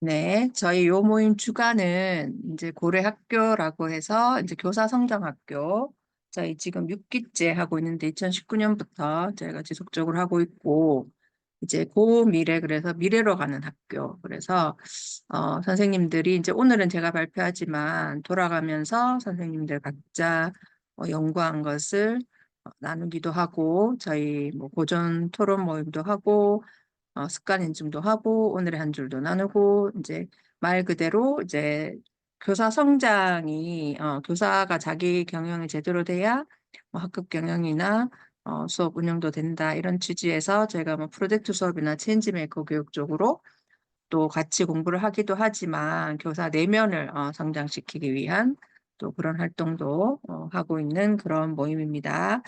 네, 저희 요 모임 주간은 이제 고래학교라고 해서 이제 교사성장학교. 저희 지금 6기째 하고 있는데 2019년부터 저희가 지속적으로 하고 있고, 이제 고미래, 그래서 미래로 가는 학교. 그래서, 선생님들이 이제 오늘은 제가 발표하지만 돌아가면서 선생님들 각자 연구한 것을 나누기도 하고, 저희 뭐 고전 토론 모임도 하고, 습관 인증도 하고 오늘의 한 줄도 나누고 이제 말 그대로 이제 교사 성장이 교사가 자기 경영이 제대로 돼야 뭐 학급 경영이나 수업 운영도 된다 이런 취지에서 저희가 뭐 프로젝트 수업이나 체인지 메이커 교육 쪽으로 또 같이 공부를 하기도 하지만 교사 내면을 성장시키기 위한 또 그런 활동도 하고 있는 그런 모임입니다.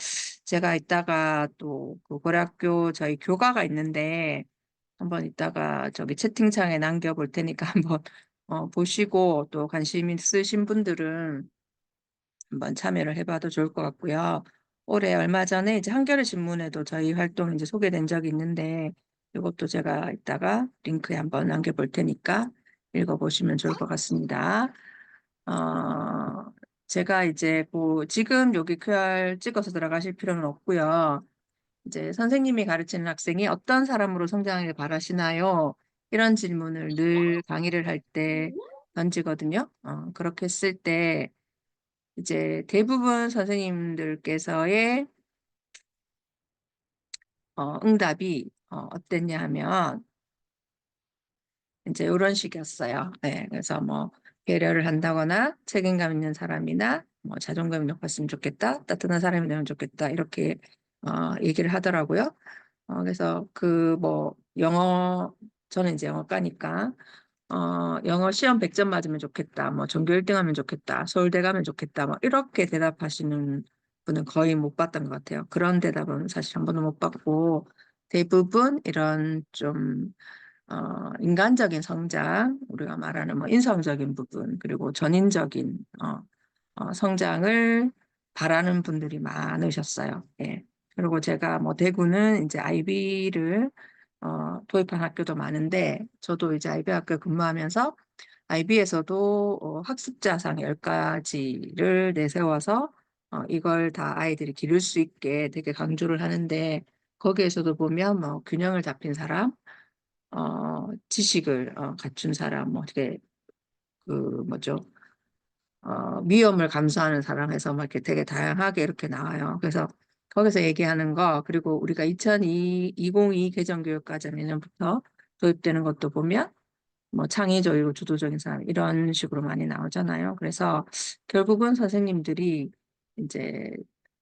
제가 이따가 또그 고려학교 저희 교가가 있는데 한번 이따가 저기 채팅창에 남겨볼 테니까 한번 보시고 또 관심 있으신 분들은 한번 참여를 해봐도 좋을 것 같고요. 올해 얼마 전에 이제 한겨레 신문에도 저희 활동 이제 소개된 적이 있는데 이것도 제가 이따가 링크에 한번 남겨볼 테니까 읽어보시면 좋을 것 같습니다. 어, 제가 이제 그 지금 여기 QR 찍어서 들어가실 필요는 없고요. 이제 선생님이 가르치는 학생이 어떤 사람으로 성장하길 바라시나요? 이런 질문을 늘 강의를 할 때 던지거든요. 그렇게 했을 때 이제 대부분 선생님들께서의 응답이 어땠냐 하면 이제 이런 식이었어요. 네, 그래서 뭐 배려를 한다거나 책임감 있는 사람이나 뭐 자존감이 높았으면 좋겠다, 따뜻한 사람이 되면 좋겠다 이렇게 얘기를 하더라고요. 그래서 그 뭐 영어 저는 이제 영어과니까 영어 시험 100점 맞으면 좋겠다. 뭐 전교 1등 하면 좋겠다. 서울대 가면 좋겠다. 뭐 이렇게 대답하시는 분은 거의 못 봤던 것 같아요. 그런 대답은 사실 한 번도 못 봤고 대부분 이런 좀 인간적인 성장, 우리가 말하는 뭐 인성적인 부분, 그리고 전인적인 성장을 바라는 분들이 많으셨어요. 예. 그리고 제가 뭐 대구는 이제 아이비를 도입한 학교도 많은데 저도 이제 아이비 학교 근무하면서 아이비에서도 학습자상 10가지를 내세워서 이걸 다 아이들이 기를 수 있게 되게 강조를 하는데 거기에서도 보면 뭐 균형을 잡힌 사람, 지식을 갖춘 사람, 뭐 어떻게 그 뭐죠? 위험을 감수하는 사람에서 막 이렇게 되게 다양하게 이렇게 나와요. 그래서 거기서 얘기하는 거, 그리고 우리가 2002 개정교육과정 내년부터 도입되는 것도 보면 뭐 창의적이고 주도적인 사람 이런 식으로 많이 나오잖아요. 그래서 결국은 선생님들이 이제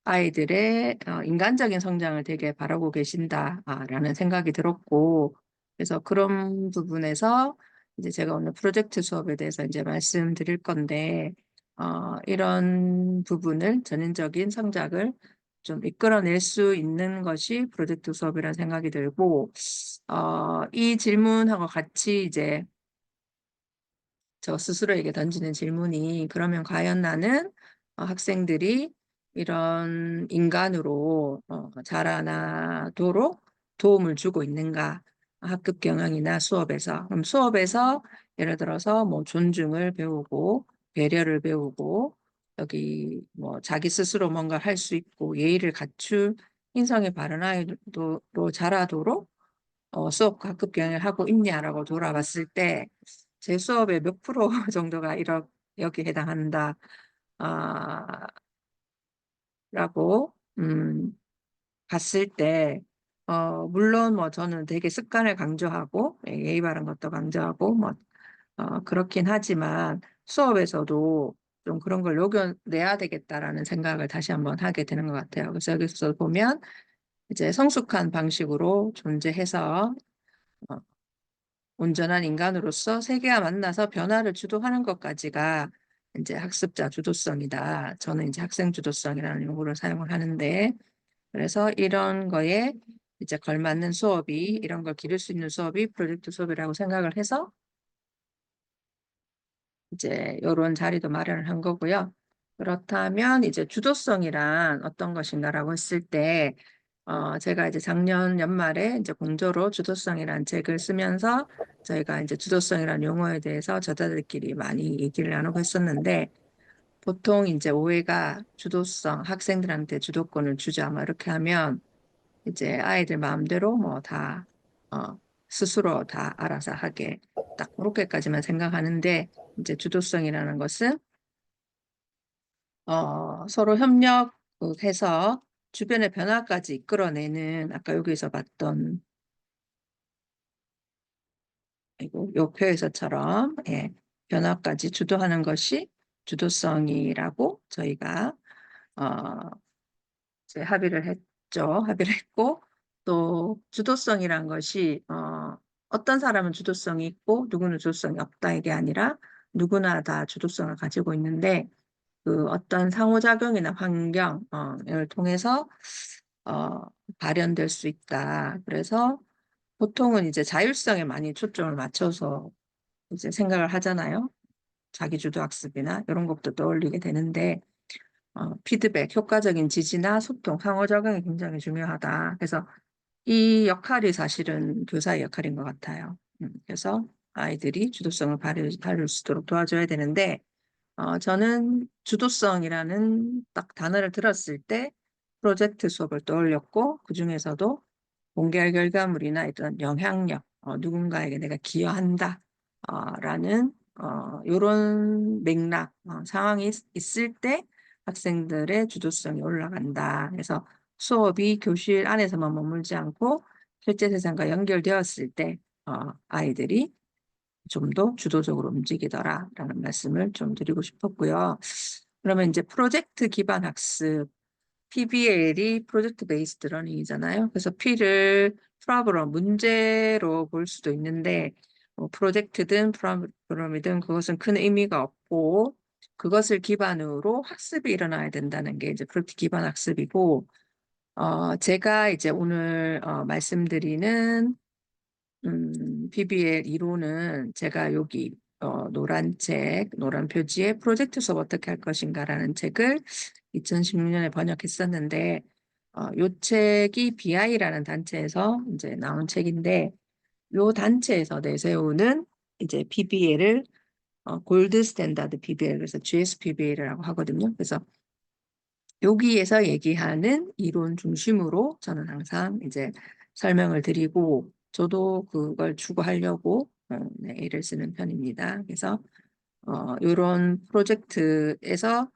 아이들의 인간적인 성장을 되게 바라고 계신다라는 생각이 들었고, 그래서 그런 부분에서 이제 제가 오늘 프로젝트 수업에 대해서 이제 말씀드릴 건데, 이런 부분을 전인적인 성장을 좀 이끌어낼 수 있는 것이 프로젝트 수업이라는 생각이 들고, 이 질문하고 같이 이제 저 스스로에게 던지는 질문이 그러면 과연 나는 학생들이 이런 인간으로 자라나도록 도움을 주고 있는가? 학급 경영이나 수업에서. 그럼 수업에서 예를 들어서 뭐 존중을 배우고 배려를 배우고 여기 뭐 자기 스스로 뭔가 할 수 있고 예의를 갖출 인성이 바른 아이로 자라도록 수업 학급 경영을 하고 있냐라고 돌아봤을 때 제 수업의 몇 프로 정도가 여기 해당한다, 아, 라고, 봤을 때, 물론 뭐 저는 되게 습관을 강조하고, 예의 바른 것도 강조하고, 뭐, 그렇긴 하지만 수업에서도 좀 그런 걸 녹여내야 되겠다라는 생각을 다시 한번 하게 되는 것 같아요. 그래서 여기서 보면 이제 성숙한 방식으로 존재해서 어, 온전한 인간으로서 세계와 만나서 변화를 주도하는 것까지가 이제 학습자 주도성이다. 저는 이제 학생 주도성이라는 용어를 사용을 하는데, 그래서 이런 거에 이제 걸맞는 수업이, 이런 걸 기를 수 있는 수업이 프로젝트 수업이라고 생각을 해서 이제 이런 자리도 마련을 한 거고요. 그렇다면 이제 주도성이란 어떤 것인가라고 했을 때, 제가 이제 작년 연말에 이제 공저로 주도성이라는 책을 쓰면서 저희가 이제 주도성이라는 용어에 대해서 저자들끼리 많이 얘기를 나누고 했었는데 보통 이제 오해가 주도성, 학생들한테 주도권을 주자, 뭐 이렇게 하면 이제 아이들 마음대로 뭐 다, 스스로 다 알아서 하게 딱 그렇게까지만 생각하는데 이제 주도성이라는 것은 서로 협력해서 주변의 변화까지 이끌어내는 아까 여기서 봤던 요 표에서처럼 예, 변화까지 주도하는 것이 주도성이라고 저희가 어, 이제 합의를 했죠. 합의를 했고 또 주도성이란 것이 어떤 사람은 주도성이 있고 누구는 주도성이 없다 이게 아니라 누구나 다 주도성을 가지고 있는데 그 어떤 상호작용이나 환경을 통해서 어, 발현될 수 있다. 그래서 보통은 이제 자율성에 많이 초점을 맞춰서 이제 생각을 하잖아요. 자기주도 학습이나 이런 것도 떠올리게 되는데 피드백, 효과적인 지지나 소통, 상호작용이 굉장히 중요하다. 그래서 이 역할이 사실은 교사의 역할인 것 같아요. 그래서 아이들이 주도성을 발휘할 수 있도록 도와줘야 되는데 저는 주도성이라는 딱 단어를 들었을 때 프로젝트 수업을 떠올렸고, 그중에서도 공개할 결과물이나 이런 영향력, 누군가에게 내가 기여한다, 라는, 요런 맥락, 상황이 있을 때 학생들의 주도성이 올라간다. 그래서 수업이 교실 안에서만 머물지 않고 실제 세상과 연결되었을 때, 아이들이 좀 더 주도적으로 움직이더라라는 말씀을 좀 드리고 싶었고요. 그러면 이제 프로젝트 기반 학습, PBL이 프로젝트 베이스드 러닝이잖아요. 그래서 P를 프로그램, 문제로 볼 수도 있는데 뭐 프로젝트든 프로그램이든 그것은 큰 의미가 없고 그것을 기반으로 학습이 일어나야 된다는 게 이제 프로젝트 기반 학습이고 제가 이제 오늘 말씀드리는 PBL 2로는 제가 여기 노란 책, 노란 표지에 프로젝트 수업 어떻게 할 것인가라는 책을 2016년에 번역했었는데 요 책이 BI라는 단체에서 이제 나온 책인데 요 단체에서 내세우는 이제 PBL을 골드 스탠다드 PBL 그래서 GSPBL이라고 하거든요. 그래서 여기에서 얘기하는 이론 중심으로 저는 항상 이제 설명을 드리고 저도 그걸 추구하려고 네, 애를 쓰는 편입니다. 그래서 이런 프로젝트에서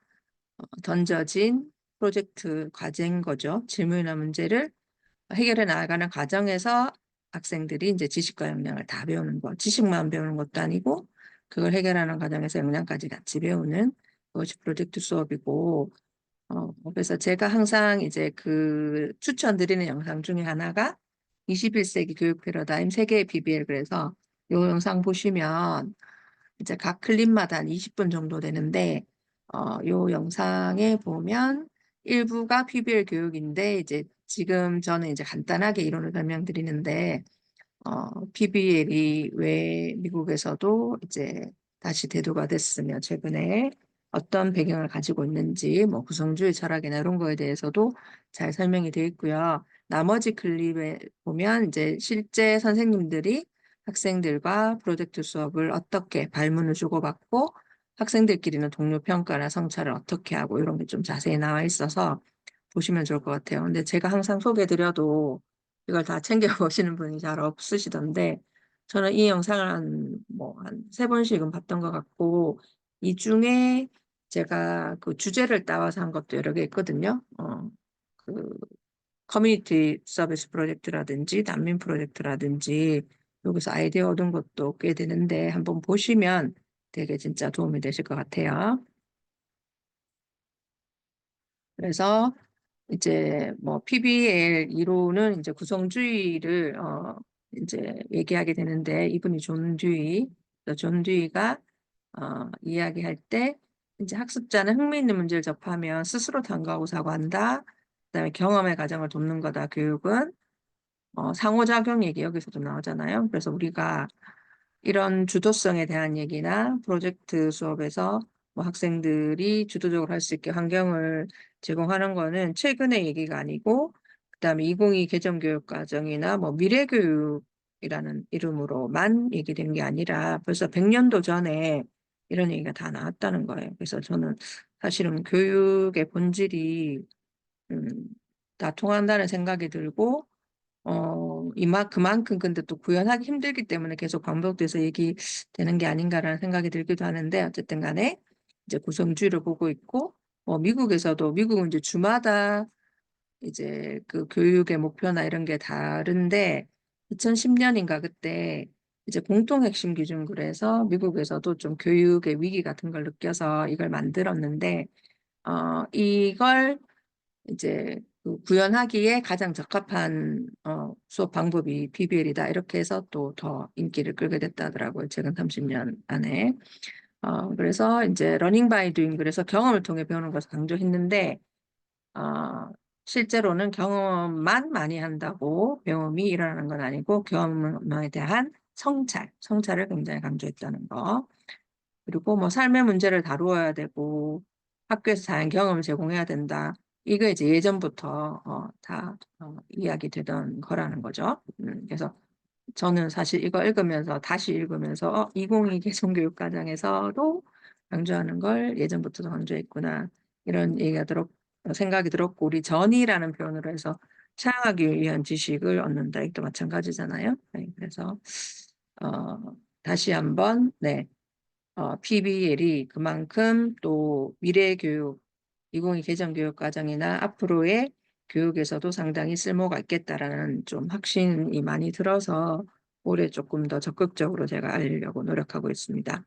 던져진 프로젝트 과제인 거죠. 질문이나 문제를 해결해 나가는 과정에서 학생들이 이제 지식과 역량을 다 배우는 것, 지식만 배우는 것도 아니고 그걸 해결하는 과정에서 역량까지 같이 배우는 그것이 프로젝트 수업이고 그래서 제가 항상 이제 그 추천드리는 영상 중에 하나가 21세기 교육 패러다임 세계의 PBL 그래서 이 영상 보시면 이제 각 클립마다 한 20분 정도 되는데 요 영상에 보면 일부가 PBL 교육인데 이제 지금 저는 이제 간단하게 이론을 설명드리는데 PBL이 왜 미국에서도 이제 다시 대두가 됐으며 최근에 어떤 배경을 가지고 있는지 뭐 구성주의 철학이나 이런 거에 대해서도 잘 설명이 되어 있고요. 나머지 클립에 보면 이제 실제 선생님들이 학생들과 프로젝트 수업을 어떻게 발문을 주고받고 학생들끼리는 동료 평가나 성찰을 어떻게 하고 이런 게 좀 자세히 나와 있어서 보시면 좋을 것 같아요. 근데 제가 항상 소개드려도 이걸 다 챙겨보시는 분이 잘 없으시던데, 저는 이 영상을 한 세 번씩은 봤던 것 같고, 이 중에 제가 그 주제를 따와서 한 것도 여러 개 있거든요. 그 커뮤니티 서비스 프로젝트라든지 난민 프로젝트라든지 여기서 아이디어 얻은 것도 꽤 되는데 한번 보시면 되게 진짜 도움이 되실 것 같아요. 그래서 이제 뭐 PBL 2로는 이제 구성주의를 이제 얘기하게 되는데 이분이 존 듀이가 이야기할 때 이제 학습자는 흥미있는 문제를 접하면 스스로探索하고 사고한다. 그다음에 경험의 과정을 돕는 거다. 교육은 상호작용 얘기 여기서도 나오잖아요. 그래서 우리가 이런 주도성에 대한 얘기나 프로젝트 수업에서 뭐 학생들이 주도적으로 할 수 있게 환경을 제공하는 거는 최근의 얘기가 아니고 그다음에 2022 개정교육과정이나 뭐 미래교육이라는 이름으로만 얘기된 게 아니라 벌써 100년도 전에 이런 얘기가 다 나왔다는 거예요. 그래서 저는 사실은 교육의 본질이 음, 다 통한다는 생각이 들고 그만큼 근데 또 구현하기 힘들기 때문에 계속 반복돼서 얘기되는 게 아닌가라는 생각이 들기도 하는데 어쨌든 간에 이제 구성주의를 보고 있고 미국은 이제 주마다 이제 그 교육의 목표나 이런 게 다른데 2010년인가 그때 이제 공통 핵심 기준으로 해서 미국에서도 좀 교육의 위기 같은 걸 느껴서 이걸 만들었는데 이걸 이제 그 구현하기에 가장 적합한 수업 방법이 PBL이다. 이렇게 해서 또 더 인기를 끌게 됐다더라고요. 최근 30년 안에. 그래서 이제 러닝 바이 두잉 그래서 경험을 통해 배우는 것을 강조했는데 어, 실제로는 경험만 많이 한다고 배움이 일어나는 건 아니고 경험에 대한 성찰을 굉장히 강조했다는 거. 그리고 뭐 삶의 문제를 다루어야 되고 학교에서 다양한 경험을 제공해야 된다. 이거 이제 예전부터 다 이야기되던 거라는 거죠. 그래서 저는 사실 이거 읽으면서 다시 읽으면서 2022 개성교육과정에서도 강조하는 걸 예전부터 강조했구나 이런 생각이 들었고 우리 전이라는 표현으로 해서 사용하기 위한 지식을 얻는다 이것도 마찬가지잖아요. 네, 그래서 다시 한번 네. PBL이 그만큼 또 미래교육, 2022 개정교육과정이나 앞으로의 교육에서도 상당히 쓸모가 있겠다라는 좀 확신이 많이 들어서 올해 조금 더 적극적으로 제가 알리려고 노력하고 있습니다.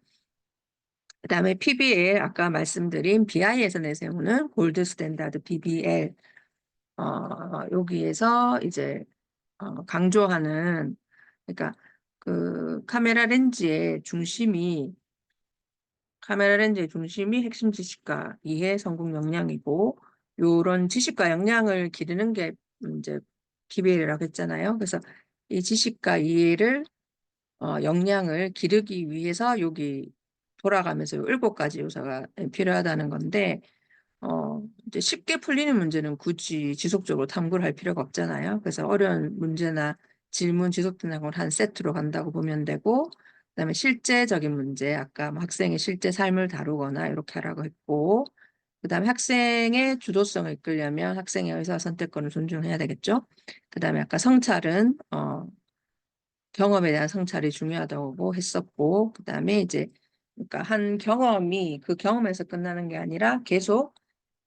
그다음에 PBL, 아까 말씀드린 BI에서 내세우는 골드 스탠다드 PBL, 여기에서 이제 강조하는, 그러니까 그 카메라 렌즈의 중심이 핵심 지식과 이해, 성공 역량이고 요런 지식과 역량을 기르는 게 이제 PBL이라고 했잖아요. 그래서 이 지식과 이해를 역량을 기르기 위해서 여기 돌아가면서 요 7가지 요소가 필요하다는 건데 이제 쉽게 풀리는 문제는 굳이 지속적으로 탐구를 할 필요가 없잖아요. 그래서 어려운 문제나 질문, 지속되는 걸 한 세트로 간다고 보면 되고, 그다음에 실제적인 문제, 아까 뭐 학생의 실제 삶을 다루거나 이렇게 하라고 했고, 그다음에 학생의 주도성을 이끌려면 학생의 의사 선택권을 존중해야 되겠죠. 그다음에 아까 성찰은 경험에 대한 성찰이 중요하다고 했었고, 그다음에 이제 그러니까 한 경험이 그 경험에서 끝나는 게 아니라 계속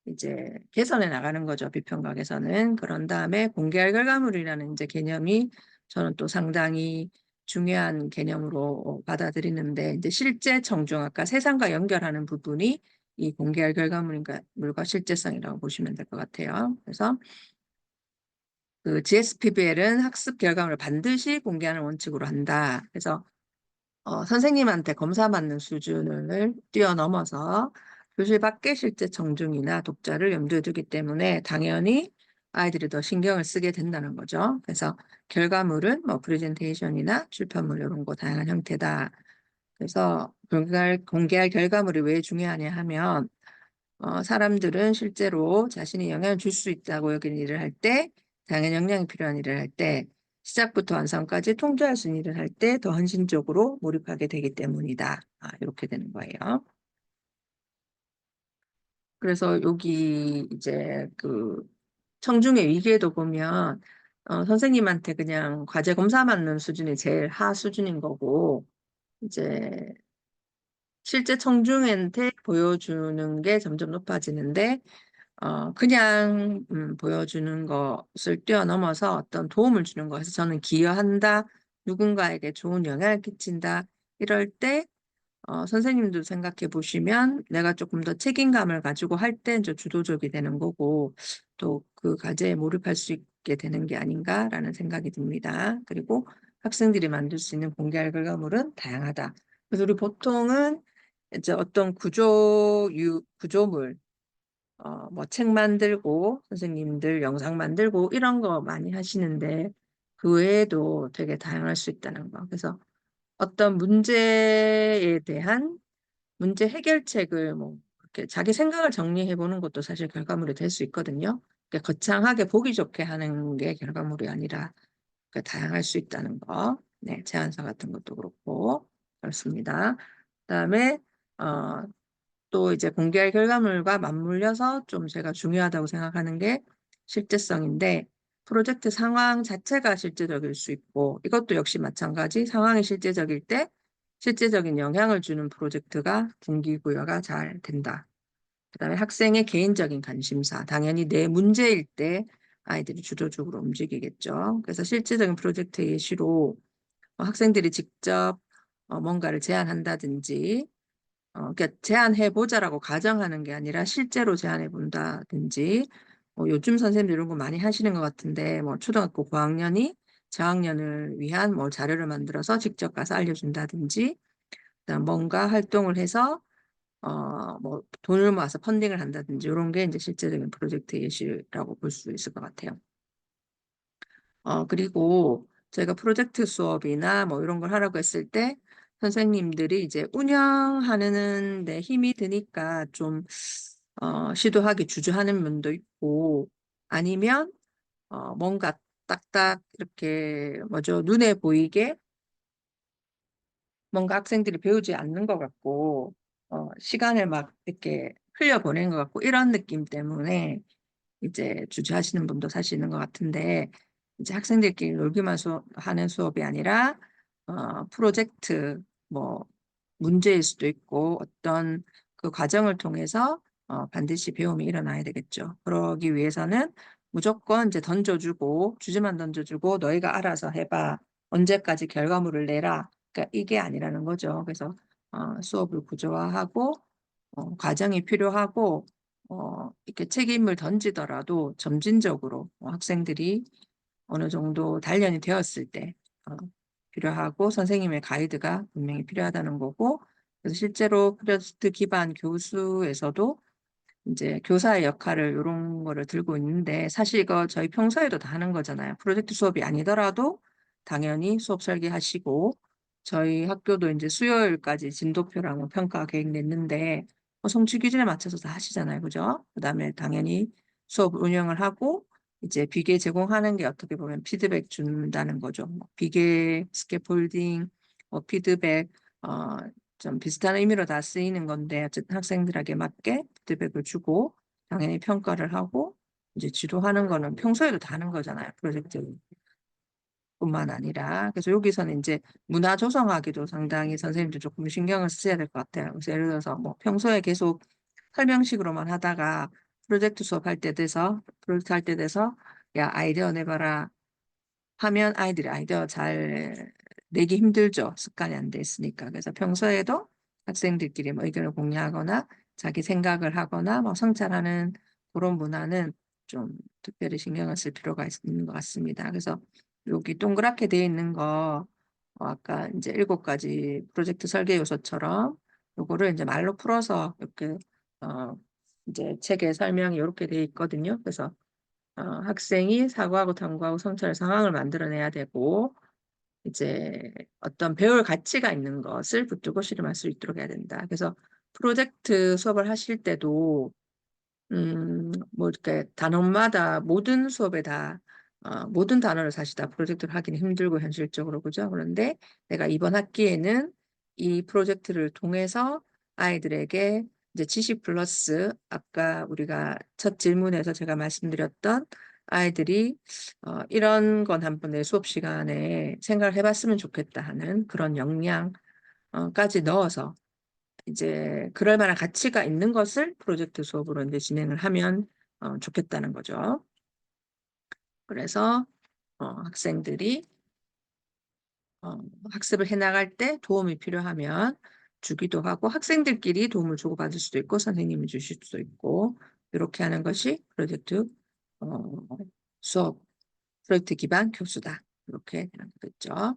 이제 개선해 나가는 거죠. 비평각에서는. 그런 다음에 공개할 결과물이라는 이제 개념이 저는 또 상당히 중요한 개념으로 받아들이는데 이제 실제 청중 아까 세상과 연결하는 부분이 이 공개할 결과물과 실제성이라고 보시면 될 것 같아요. 그래서 그 GSPBL은 학습 결과물을 반드시 공개하는 원칙으로 한다. 그래서 선생님한테 검사 받는 수준을 뛰어넘어서 교실 밖의 실제 청중이나 독자를 염두에 두기 때문에 당연히 아이들이 더 신경을 쓰게 된다는 거죠. 그래서 결과물은 뭐 프레젠테이션이나 출판물 이런 거 다양한 형태다. 그래서 공개할 결과물이 왜 중요하냐 하면 사람들은 실제로 자신이 영향을 줄 수 있다고 여기는 일을 할 때, 당연 역량이 필요한 일을 할 때, 시작부터 완성까지 통제할 수 있는 일을 할 때 더 헌신적으로 몰입하게 되기 때문이다. 이렇게 되는 거예요. 그래서 여기 이제 그 청중의 위기에도 보면 선생님한테 그냥 과제 검사 맞는 수준이 제일 하 수준인 거고 이제 실제 청중한테 보여주는 게 점점 높아지는데 그냥 보여주는 것을 뛰어넘어서 어떤 도움을 주는 것에서 저는 기여한다, 누군가에게 좋은 영향을 끼친다, 이럴 때 선생님도 생각해 보시면 내가 조금 더 책임감을 가지고 할 때 이제 주도적이 되는 거고 또 그 과제에 몰입할 수 있게 되는 게 아닌가라는 생각이 듭니다. 그리고 학생들이 만들 수 있는 공개할 결과물은 다양하다. 그래서 우리 보통은 이제 어떤 구조물 뭐 책 만들고 선생님들 영상 만들고 이런 거 많이 하시는데 그 외에도 되게 다양할 수 있다는 거. 그래서 어떤 문제에 대한 문제 해결책을 뭐 이렇게 자기 생각을 정리해 보는 것도 사실 결과물이 될 수 있거든요. 그러니까 거창하게 보기 좋게 하는 게 결과물이 아니라 다양할 수 있다는 거. 네, 제안서 같은 것도 그렇고 그렇습니다. 그다음에 또 이제 공개할 결과물과 맞물려서 좀 제가 중요하다고 생각하는 게 실제성인데 프로젝트 상황 자체가 실제적일 수 있고 이것도 역시 마찬가지 상황이 실제적일 때 실제적인 영향을 주는 프로젝트가 동기부여가 잘 된다. 그다음에 학생의 개인적인 관심사, 당연히 내 문제일 때 아이들이 주도적으로 움직이겠죠. 그래서 실제적인 프로젝트 예시로 학생들이 직접 뭔가를 제안한다든지 그러니까 제안해보자라고 가정하는 게 아니라 실제로 제안해본다든지 요즘 선생님들 이런 거 많이 하시는 것 같은데 뭐 초등학교 고학년이 저학년을 위한 뭐 자료를 만들어서 직접 가서 알려준다든지 그다음 뭔가 활동을 해서 뭐 돈을 모아서 펀딩을 한다든지 이런 게 이제 실제적인 프로젝트 예시라고 볼 수 있을 것 같아요. 그리고 저희가 프로젝트 수업이나 뭐 이런 걸 하라고 했을 때 선생님들이 이제 운영하는 데 힘이 드니까 좀 시도하기 주저하는 면도 있고 아니면 뭔가 딱딱 이렇게 뭐죠 눈에 보이게 뭔가 학생들이 배우지 않는 것 같고 시간을 막 이렇게 흘려보낸 것 같고 이런 느낌 때문에 이제 주저하시는 분도 사실 있는 것 같은데 이제 학생들끼리 놀기만 하는 수업이 아니라 프로젝트 뭐 문제일 수도 있고 어떤 그 과정을 통해서 반드시 배움이 일어나야 되겠죠. 그러기 위해서는 무조건 이제 던져주고 주제만 던져주고 너희가 알아서 해봐. 언제까지 결과물을 내라. 그러니까 이게 아니라는 거죠. 그래서 수업을 구조화하고 과정이 필요하고 이렇게 책임을 던지더라도 점진적으로 학생들이 어느 정도 단련이 되었을 때 필요하고 선생님의 가이드가 분명히 필요하다는 거고 그래서 실제로 프로젝트 기반 교수에서도 이제 교사의 역할을 이런 거를 들고 있는데 사실 이거 저희 평소에도 다 하는 거잖아요. 프로젝트 수업이 아니더라도 당연히 수업 설계하시고 저희 학교도 이제 수요일까지 진도표랑 뭐 평가 계획 냈는데 성취 기준에 맞춰서 다 하시잖아요. 그죠? 그다음에 당연히 수업 운영을 하고 이제 비계 제공하는 게 어떻게 보면 피드백 준다는 거죠. 뭐 비계 스캐폴딩, 피드백, 좀 비슷한 의미로 다 쓰이는 건데 어쨌든 학생들에게 맞게 피드백을 주고 당연히 평가를 하고 이제 지도하는 거는 평소에도 다 하는 거잖아요. 프로젝트 뿐만 아니라 그래서 여기서는 이제 문화 조성하기도 상당히 선생님들 조금 신경을 써야 될 것 같아요. 그래서 예를 들어서 뭐 평소에 계속 설명식으로만 하다가 프로젝트 수업할 때 돼서 프로젝트 할 때 돼서 야 아이디어 내봐라 하면 아이들이 아이디어 잘 내기 힘들죠. 습관이 안 돼 있으니까. 그래서 평소에도 학생들끼리 뭐 의견을 공유하거나 자기 생각을 하거나 뭐 성찰하는 그런 문화는 좀 특별히 신경을 쓸 필요가 있는 것 같습니다. 그래서 여기 동그랗게 되어 있는 거 아까 이제 7가지 프로젝트 설계 요소처럼 요거를 이제 말로 풀어서 이렇게 어, 이제 책에 설명이 이렇게 되어 있거든요. 그래서 학생이 사고하고 탐구하고 성찰 상황을 만들어내야 되고 이제 어떤 배울 가치가 있는 것을 붙들고 실험할 수 있도록 해야 된다. 그래서 프로젝트 수업을 하실 때도 뭐 이렇게 단원마다 모든 수업에 다 모든 단어를 사실 다 프로젝트를 하기는 힘들고 현실적으로 그죠? 그런데 내가 이번 학기에는 이 프로젝트를 통해서 아이들에게 이제 지식 플러스 아까 우리가 첫 질문에서 제가 말씀드렸던 아이들이 이런 건 한번 내 수업 시간에 생각을 해봤으면 좋겠다 하는 그런 역량까지 넣어서 이제 그럴 만한 가치가 있는 것을 프로젝트 수업으로 이제 진행을 하면 좋겠다는 거죠. 그래서 학생들이 학습을 해나갈 때 도움이 필요하면 주기도 하고 학생들끼리 도움을 주고받을 수도 있고 선생님이 주실 수도 있고 이렇게 하는 것이 프로젝트 어, 수업 프로젝트 기반 교수다. 이렇게 되는 거겠죠.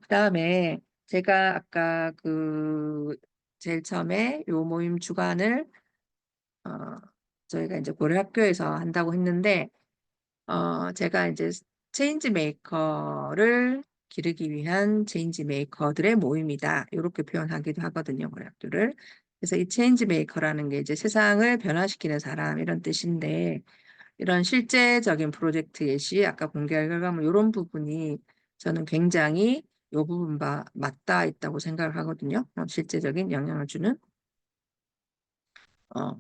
그다음에 제가 아까 그 제일 처음에 요 모임 주관을 어, 저희가 이제 고려학교에서 한다고 했는데 제가 이제 체인지 메이커를 기르기 위한 체인지 메이커들의 모임이다. 이렇게 표현하기도 하거든요, 고려학교를. 그래서 이 체인지 메이커라는 게 이제 세상을 변화시키는 사람 이런 뜻인데 이런 실제적인 프로젝트 예시, 아까 공개할 결과물 이런 부분이 저는 굉장히 이 부분 맞닿아 있다고 생각을 하거든요. 실제적인 영향을 주는 어,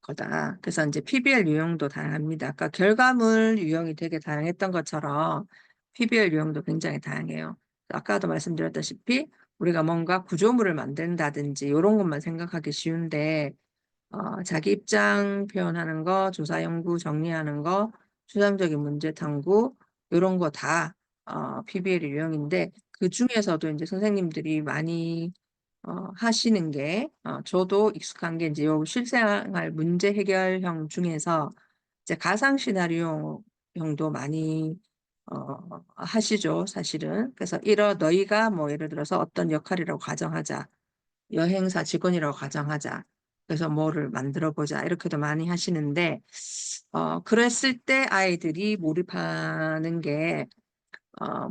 거다. 그래서 이제 PBL 유형도 다양합니다. 아까 결과물 유형이 되게 다양했던 것처럼 PBL 유형도 굉장히 다양해요. 아까도 말씀드렸다시피 우리가 뭔가 구조물을 만든다든지 이런 것만 생각하기 쉬운데 자기 입장 표현하는 거, 조사 연구 정리하는 거, 추상적인 문제 탐구 이런 거 다 PBL 유형인데 그 중에서도 이제 선생님들이 많이 하시는 게 저도 익숙한 게 이제 요 실생활 문제 해결형 중에서 이제 가상 시나리오형도 많이 하시죠, 사실은. 그래서 너희가 뭐 예를 들어서 어떤 역할이라고 가정하자. 여행사 직원이라고 가정하자. 그래서 뭐를 만들어 보자. 이렇게도 많이 하시는데, 그랬을 때 아이들이 몰입하는 게,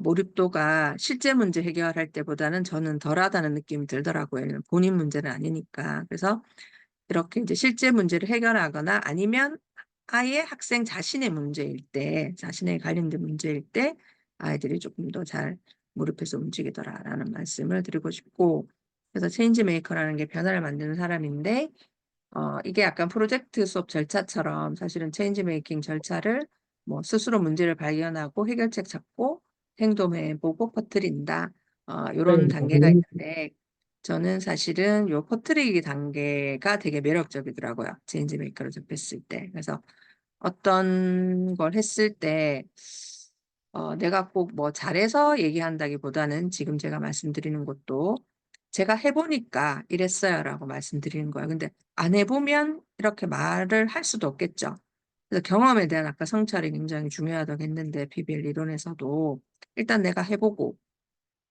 몰입도가 실제 문제 해결할 때보다는 저는 덜하다는 느낌이 들더라고요. 본인 문제는 아니니까. 그래서 이렇게 이제 실제 문제를 해결하거나 아니면 아예 학생 자신의 문제일 때, 자신에 관련된 문제일 때 아이들이 조금 더 잘 몰입해서 움직이더라라는 말씀을 드리고 싶고, 그래서 체인지 메이커라는 게 변화를 만드는 사람인데, 이게 약간 프로젝트 수업 절차처럼 사실은 체인지 메이킹 절차를 뭐 스스로 문제를 발견하고 해결책 찾고 행동해보고 퍼뜨린다. 이런 단계가 있는데, 저는 사실은 요 퍼뜨리기 단계가 되게 매력적이더라고요. 체인지 메이커를 접했을 때. 그래서 어떤 걸 했을 때, 내가 꼭 뭐 잘해서 얘기한다기보다는 지금 제가 말씀드리는 것도 제가 해보니까 이랬어요라고 말씀드리는 거예요. 근데 안 해보면 이렇게 말을 할 수도 없겠죠. 그래서 경험에 대한 아까 성찰이 굉장히 중요하다고 했는데 PBL 이론에서도 일단 내가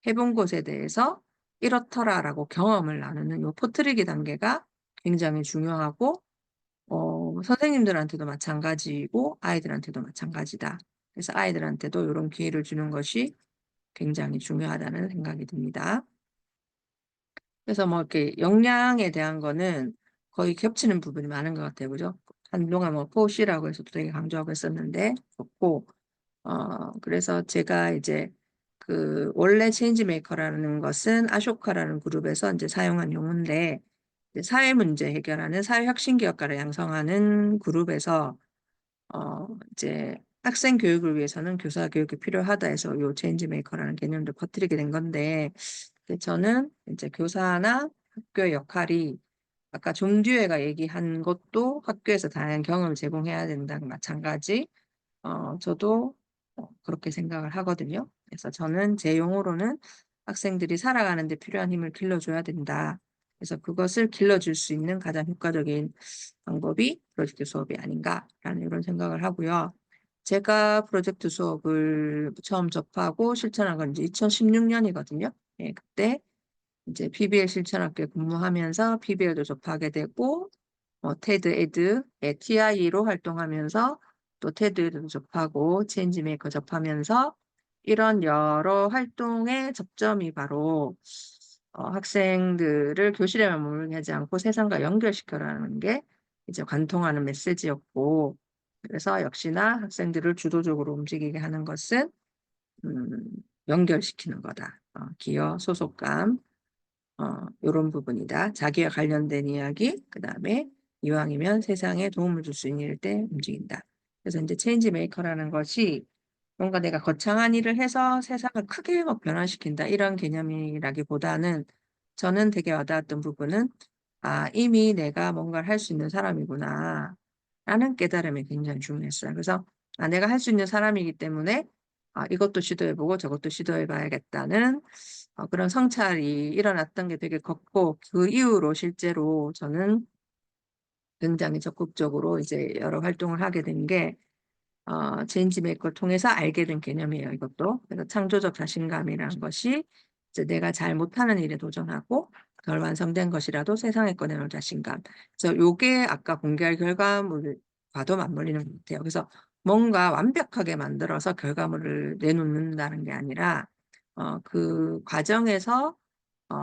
해본 것에 대해서 이렇더라라고 경험을 나누는 요 퍼뜨리기 단계가 굉장히 중요하고 선생님들한테도 마찬가지고 아이들한테도 마찬가지다. 그래서 아이들한테도 이런 기회를 주는 것이 굉장히 중요하다는 생각이 듭니다. 그래서 뭐 이렇게 역량에 대한 거는 거의 겹치는 부분이 많은 것 같아요. 그죠? 한동안 뭐 포시라고 해서 되게 강조하고 있었는데 좋고 그래서 제가 이제 그 원래 체인지 메이커라는 것은 아쇼카라는 그룹에서 이제 사용한 용어인데 이제 사회 문제 해결하는 사회 혁신 기업가를 양성하는 그룹에서 이제 학생 교육을 위해서는 교사 교육이 필요하다 해서 요 체인지 메이커라는 개념도 퍼뜨리게 된 건데 저는 이제 교사나 학교의 역할이 아까 존듀에가 얘기한 것도 학교에서 다양한 경험을 제공해야 된다는 마찬가지 저도 그렇게 생각을 하거든요. 그래서 저는 제 용어로는 학생들이 살아가는 데 필요한 힘을 길러줘야 된다. 그래서 그것을 길러줄 수 있는 가장 효과적인 방법이 프로젝트 수업이 아닌가라는 이런 생각을 하고요. 제가 프로젝트 수업을 처음 접하고 실천한 건 이제 2016년이거든요. 예, 그때 이제 PBL 실천학교에 근무하면서 PBL도 접하게 되고 테드 에드의 TI로 활동하면서 또 테드 에드도 접하고 체인지메이커 접하면서 이런 여러 활동의 접점이 바로 학생들을 교실에만 머물게 하지 않고 세상과 연결시켜라는 게 이제 관통하는 메시지였고 그래서 역시나 학생들을 주도적으로 움직이게 하는 것은 음, 연결시키는 거다. 기여, 소속감, 이런 부분이다. 자기와 관련된 이야기, 그 다음에 이왕이면 세상에 도움을 줄 수 있는 일일 때 움직인다. 그래서 이제 체인지 메이커라는 것이 뭔가 내가 거창한 일을 해서 세상을 크게 막 변화시킨다. 이런 개념이라기보다는 저는 되게 와닿았던 부분은 이미 내가 뭔가를 할 수 있는 사람이구나. 라는 깨달음이 굉장히 중요했어요. 그래서 내가 할 수 있는 사람이기 때문에 이것도 시도해보고 저것도 시도해봐야겠다는 그런 성찰이 일어났던 게 되게 컸고 그 이후로 실제로 저는 굉장히 적극적으로 이제 여러 활동을 하게 된 게 체인지 메이커를 통해서 알게 된 개념이에요. 이것도. 그래서 창조적 자신감이라는 것이 이제 내가 잘 못하는 일에 도전하고 덜 완성된 것이라도 세상에 꺼내놓을 자신감. 그래서 요게 아까 공개할 결과물과도 맞물리는 것 같아요. 그래서 뭔가 완벽하게 만들어서 결과물을 내놓는다는 게 아니라 그 과정에서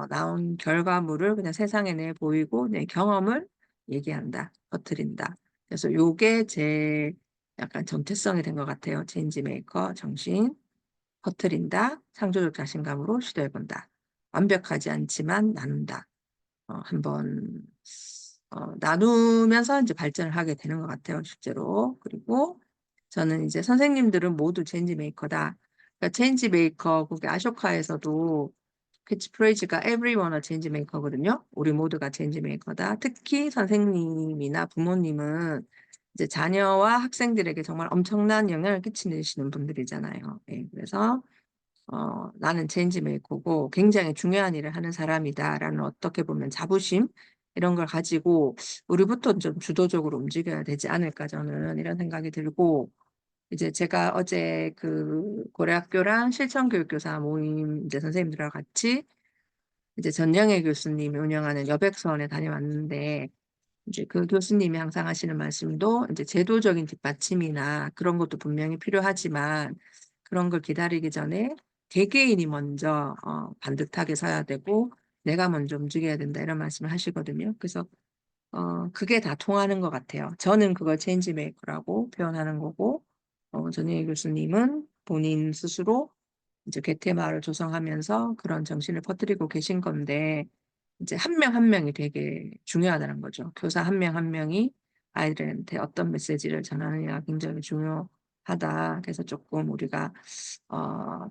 나온 결과물을 그냥 세상에 내 보이고 내 경험을 얘기한다, 퍼뜨린다. 그래서 요게 제 약간 정체성이 된 것 같아요. 체인지 메이커 정신, 퍼뜨린다, 창조적 자신감으로 시도해본다. 완벽하지 않지만 나눈다. 한번 나누면서 이제 발전을 하게 되는 것 같아요, 실제로. 그리고 저는 이제 선생님들은 모두 체인지 메이커다. 그러니까 체인지 메이커, 그게 아쇼카에서도 캐치프레이즈가 everyone a change maker거든요. 우리 모두가 체인지 메이커다. 특히 선생님이나 부모님은 이제 자녀와 학생들에게 정말 엄청난 영향을 끼치시는 분들이잖아요. 예, 그래서 나는 체인지 메이커고 굉장히 중요한 일을 하는 사람이다라는 어떻게 보면 자부심 이런 걸 가지고 우리부터 좀 주도적으로 움직여야 되지 않을까 저는 이런 생각이 들고 이제 제가 어제 그 고려학교랑 실천교육교사 모임 이제 선생님들하고 같이 이제 전영애 교수님이 운영하는 여백서원에 다녀왔는데 이제 그 교수님이 항상 하시는 말씀도 이제 제도적인 뒷받침이나 그런 것도 분명히 필요하지만 그런 걸 기다리기 전에 개개인이 먼저 반듯하게 서야 되고 내가 먼저 움직여야 된다 이런 말씀을 하시거든요. 그래서 그게 다 통하는 것 같아요. 저는 그걸 체인지 메이커라고 표현하는 거고 전영희 교수님은 본인 스스로 이제 괴테마를 조성하면서 그런 정신을 퍼뜨리고 계신 건데 이제 한 명 한 명이 되게 중요하다는 거죠. 교사 한 명 한 명이 아이들한테 어떤 메시지를 전하느냐가 굉장히 중요하다. 그래서 조금 우리가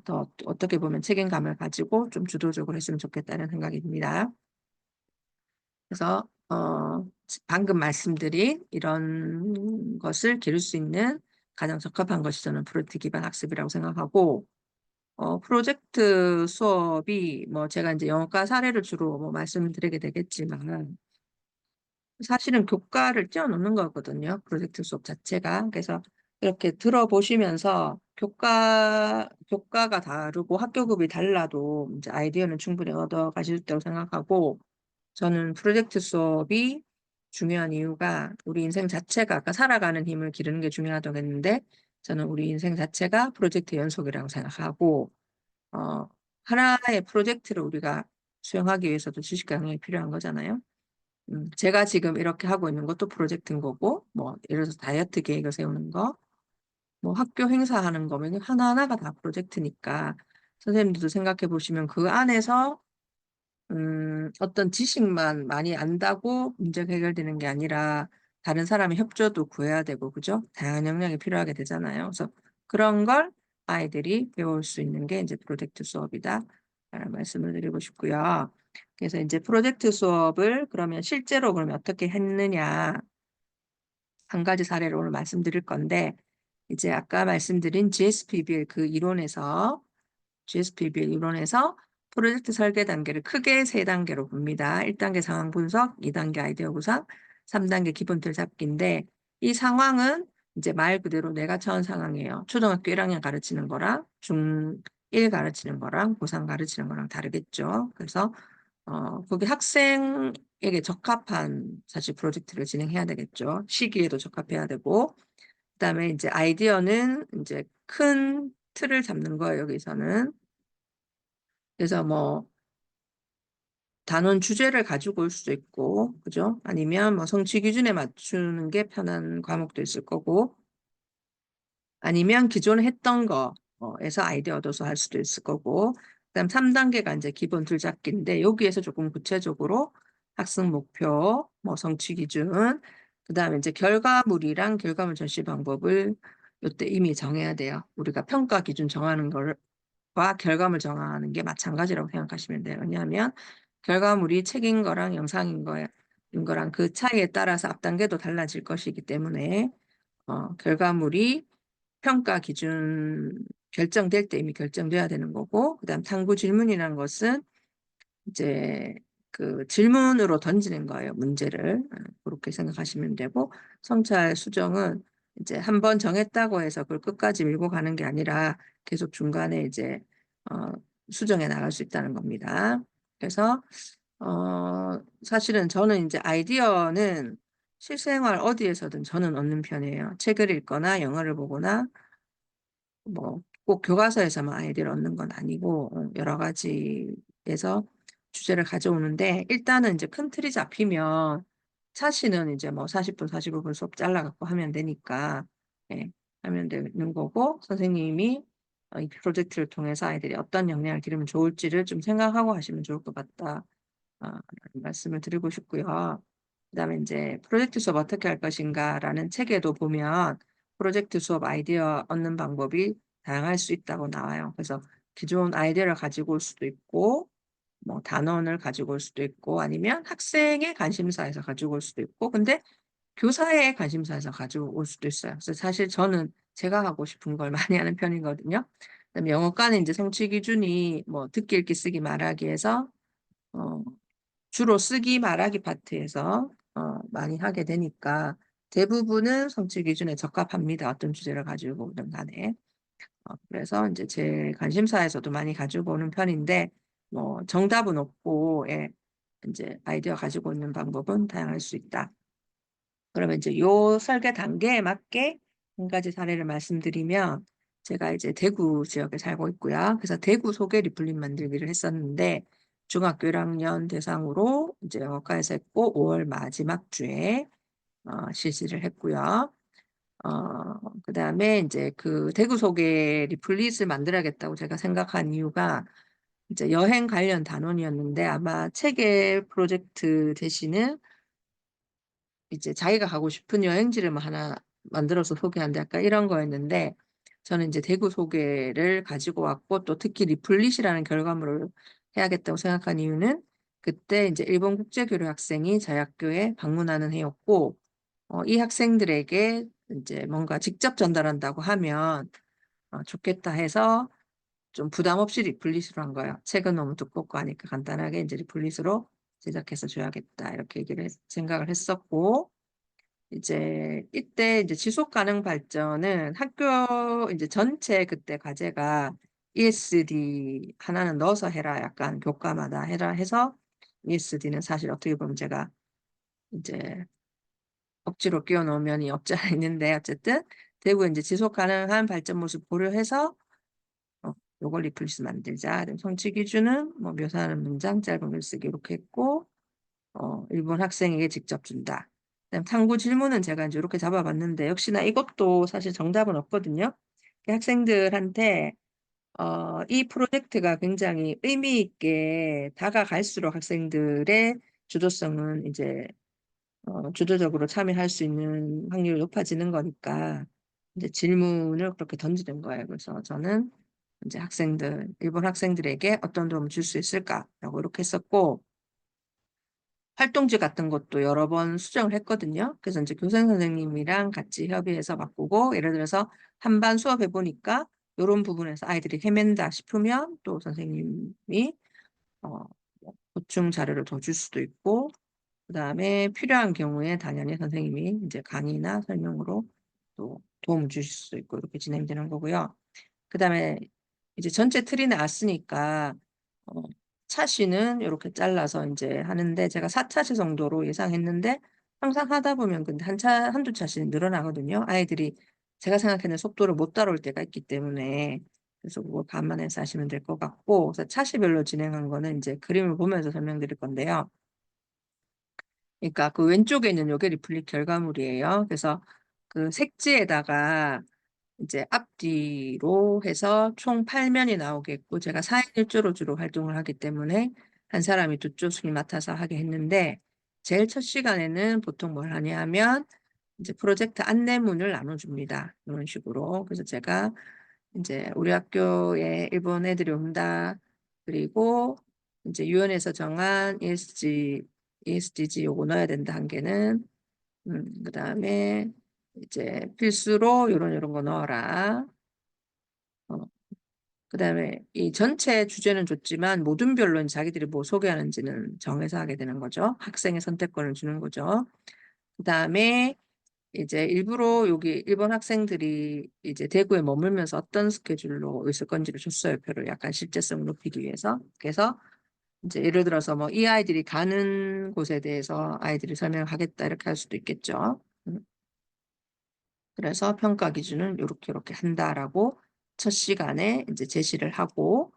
더 어떻게 보면 책임감을 가지고 좀 주도적으로 했으면 좋겠다는 생각이 듭니다. 그래서 방금 말씀드린 이런 것을 기를 수 있는 가장 적합한 것이 저는 프로젝트 기반 학습이라고 생각하고 프로젝트 수업이 뭐 제가 이제 영어과 사례를 주로 뭐 말씀드리게 되겠지만 사실은 교과를 뛰어넘는 거거든요. 프로젝트 수업 자체가. 그래서 이렇게 들어보시면서 교과가 다르고 학교급이 달라도 이제 아이디어는 충분히 얻어 가실 거라고 생각하고 저는 프로젝트 수업이 중요한 이유가 우리 인생 자체가 아까 살아가는 힘을 기르는 게 중요하다고 했는데 저는 우리 인생 자체가 프로젝트 연속이라고 생각하고 하나의 프로젝트를 우리가 수행하기 위해서도 지식과 역량이 필요한 거잖아요. 제가 지금 이렇게 하고 있는 것도 프로젝트인 거고, 뭐, 예를 들어서 다이어트 계획을 세우는 거, 뭐 학교 행사하는 거면 하나하나가 다 프로젝트니까 선생님들도 생각해 보시면 그 안에서 어떤 지식만 많이 안다고 문제가 해결되는 게 아니라 다른 사람의 협조도 구해야 되고, 그죠? 다양한 역량이 필요하게 되잖아요. 그래서 그런 걸 아이들이 배울 수 있는 게 이제 프로젝트 수업이다. 라는 말씀을 드리고 싶고요. 그래서 이제 프로젝트 수업을 그러면 실제로 그러면 어떻게 했느냐. 한 가지 사례를 오늘 말씀드릴 건데, 이제 아까 말씀드린 GSPBL 그 이론에서 GSPBL 이론에서 프로젝트 설계 단계를 크게 세 단계로 봅니다. 1단계 상황 분석, 2단계 아이디어 구상, 3단계 기본 틀 잡기인데 이 상황은 이제 말 그대로 내가 처한 상황이에요. 초등학교 1학년 가르치는 거랑 중1 가르치는 거랑 고3 가르치는 거랑 다르겠죠. 그래서 거기 학생에게 적합한 사실 프로젝트를 진행해야 되겠죠. 시기에도 적합해야 되고 그다음에 이제 아이디어는 이제 큰 틀을 잡는 거예요, 여기서는. 그래서 뭐 단원 주제를 가지고 올 수도 있고, 그죠? 아니면 뭐 성취 기준에 맞추는 게 편한 과목도 있을 거고, 아니면 기존에 했던 거에서 아이디어 얻어서 할 수도 있을 거고, 그다음 3단계가 이제 기본 줄잡기인데 여기에서 조금 구체적으로 학습 목표, 뭐 성취 기준, 그다음에 이제 결과물이랑 결과물 전시 방법을 이때 이미 정해야 돼요. 우리가 평가 기준 정하는 거와 결과물 정하는 게 마찬가지라고 생각하시면 돼요. 왜냐하면 결과물이 책인 거랑 영상인 거랑 그 차이에 따라서 앞단계도 달라질 것이기 때문에 결과물이 평가 기준 결정될 때 이미 결정돼야 되는 거고, 그다음 탐구 질문이라는 것은 이제 그 질문으로 던지는 거예요, 문제를. 그렇게 생각하시면 되고, 성찰 수정은 이제 한 번 정했다고 해서 그걸 끝까지 밀고 가는 게 아니라 계속 중간에 이제 어, 수정해 나갈 수 있다는 겁니다. 그래서 사실은 저는 이제 아이디어는 실생활 어디에서든 저는 얻는 편이에요. 책을 읽거나 영화를 보거나 뭐 꼭 교과서에서만 아이디어를 얻는 건 아니고 여러 가지에서 주제를 가져오는데 일단은 이제 큰 틀이 잡히면 사실은 이제 뭐 40분, 45분 수업 잘라갖고 하면 되니까 예, 하면 되는 거고, 선생님이 이 프로젝트를 통해서 아이들이 어떤 역량을 기르면 좋을지를 좀 생각하고 하시면 좋을 것 같다. 라는 말씀을 드리고 싶고요. 그다음에 이제 프로젝트 수업 어떻게 할 것인가라는 책에도 보면 프로젝트 수업 아이디어 얻는 방법이 다양할 수 있다고 나와요. 그래서 기존 아이디어를 가지고 올 수도 있고, 뭐 단원을 가지고 올 수도 있고, 아니면 학생의 관심사에서 가지고 올 수도 있고, 근데 교사의 관심사에서 가지고 올 수도 있어요. 그래서 사실 저는 제가 하고 싶은 걸 많이 하는 편이거든요. 그다음에 영어과는 이제 성취 기준이 뭐 듣기, 읽기, 쓰기, 말하기에서 어, 주로 쓰기, 말하기 파트에서 많이 하게 되니까 대부분은 성취 기준에 적합합니다. 어떤 주제를 가지고 오든 간에. 그래서 이제 제 관심사에서도 많이 가지고 오는 편인데 뭐 정답은 없고 예, 이제 아이디어 가지고 오는 방법은 다양할 수 있다. 그러면 이제 요 설계 단계에 맞게 한 가지 사례를 말씀드리면 제가 이제 대구 지역에 살고 있고요. 그래서 대구 소개 리플릿 만들기를 했었는데 중학교 1학년 대상으로 이제 영어과에서 했고 5월 마지막 주에 실시를 했고요. 그다음에 이제 그 대구 소개 리플릿을 만들어야겠다고 제가 생각한 이유가 이제 여행 관련 단원이었는데 아마 체계 프로젝트 대신은 이제 자기가 가고 싶은 여행지를 뭐 하나 만들어서 소개한다 약간 이런 거였는데 저는 이제 대구 소개를 가지고 왔고 또 특히 리플릿이라는 결과물을 해야겠다고 생각한 이유는 그때 이제 일본 국제교류 학생이 저희 학교에 방문하는 해였고 이 학생들에게 이제 뭔가 직접 전달한다고 하면 좋겠다 해서 좀 부담 없이 리플릿으로 한 거예요. 책은 너무 두껍고 하니까 간단하게 이제 리플릿으로 제작해서 줘야겠다 이렇게 생각을 했었고 이제 이때 이제 지속 가능 발전은 학교 이제 전체 그때 과제가 ESD 하나는 넣어서 해라 약간 교과마다 해라 해서 ESD는 사실 어떻게 보면 제가 이제 억지로 끼워 넣으면 없지 않아 있는데 어쨌든 대구 이제 지속 가능한 발전 모습 고려해서 요걸 리플리스 만들자. 성취 기준은 뭐 묘사하는 문장 짧은 글쓰기 이렇게 했고 일본 학생에게 직접 준다. 그다음 탐구 질문은 제가 이제 이렇게 잡아봤는데 역시나 이것도 사실 정답은 없거든요. 학생들한테 이 프로젝트가 굉장히 의미 있게 다가갈수록 학생들의 주도성은 이제 주도적으로 참여할 수 있는 확률이 높아지는 거니까 이제 질문을 그렇게 던지는 거예요. 그래서 저는 이제 일본 학생들에게 어떤 도움을 줄 수 있을까라고 이렇게 했었고 활동지 같은 것도 여러 번 수정을 했거든요. 그래서 이제 교생 선생님이랑 같이 협의해서 바꾸고 예를 들어서 한 반 수업해 보니까 이런 부분에서 아이들이 헤맨다 싶으면 또 선생님이 어, 보충 자료를 더 줄 수도 있고 그다음에 필요한 경우에 당연히 선생님이 이제 강의나 설명으로 또 도움을 주실 수도 있고 이렇게 진행되는 거고요. 그다음에 이제 전체 틀이 나왔으니까 어, 차시는 이렇게 잘라서 이제 하는데 제가 4차시 정도로 예상했는데 항상 하다 보면 근데 한두 차시는 늘어나거든요. 아이들이 제가 생각하는 속도를 못 따라올 때가 있기 때문에 그래서 그거 감안해서 하시면 될 것 같고 그래서 차시별로 진행한 거는 이제 그림을 보면서 설명드릴 건데요. 그러니까 그 왼쪽에 있는 요게 리플릿 결과물이에요. 그래서 그 색지에다가 이제 앞뒤로 해서 총 8면이 나오겠고 제가 4인 1조로 주로 활동을 하기 때문에 한 사람이 두 쪽씩 맡아서 하게 했는데 제일 첫 시간에는 보통 뭘 하냐 하면 이제 프로젝트 안내문을 나눠줍니다. 이런 식으로. 그래서 제가 이제 우리 학교에 일본 애들이 온다. 그리고 이제 유엔에서 정한 ESG 요거 넣어야 된다 한 개는 그다음에 이제 필수로 요런 거 넣어라. 어, 그다음에 이 전체 주제는 줬지만 모든 변론 자기들이 뭐 소개하는지는 정해서 하게 되는 거죠. 학생의 선택권을 주는 거죠. 그다음에 이제 일부러 여기 일본 학생들이 이제 대구에 머물면서 어떤 스케줄로 있을 건지를 줬어요. 표를 약간 실제성을 높이기 위해서. 그래서 이제 예를 들어서 뭐 이 아이들이 가는 곳에 대해서 아이들이 설명하겠다 이렇게 할 수도 있겠죠. 그래서 평가 기준은 이렇게 한다라고 첫 시간에 이제 제시를 하고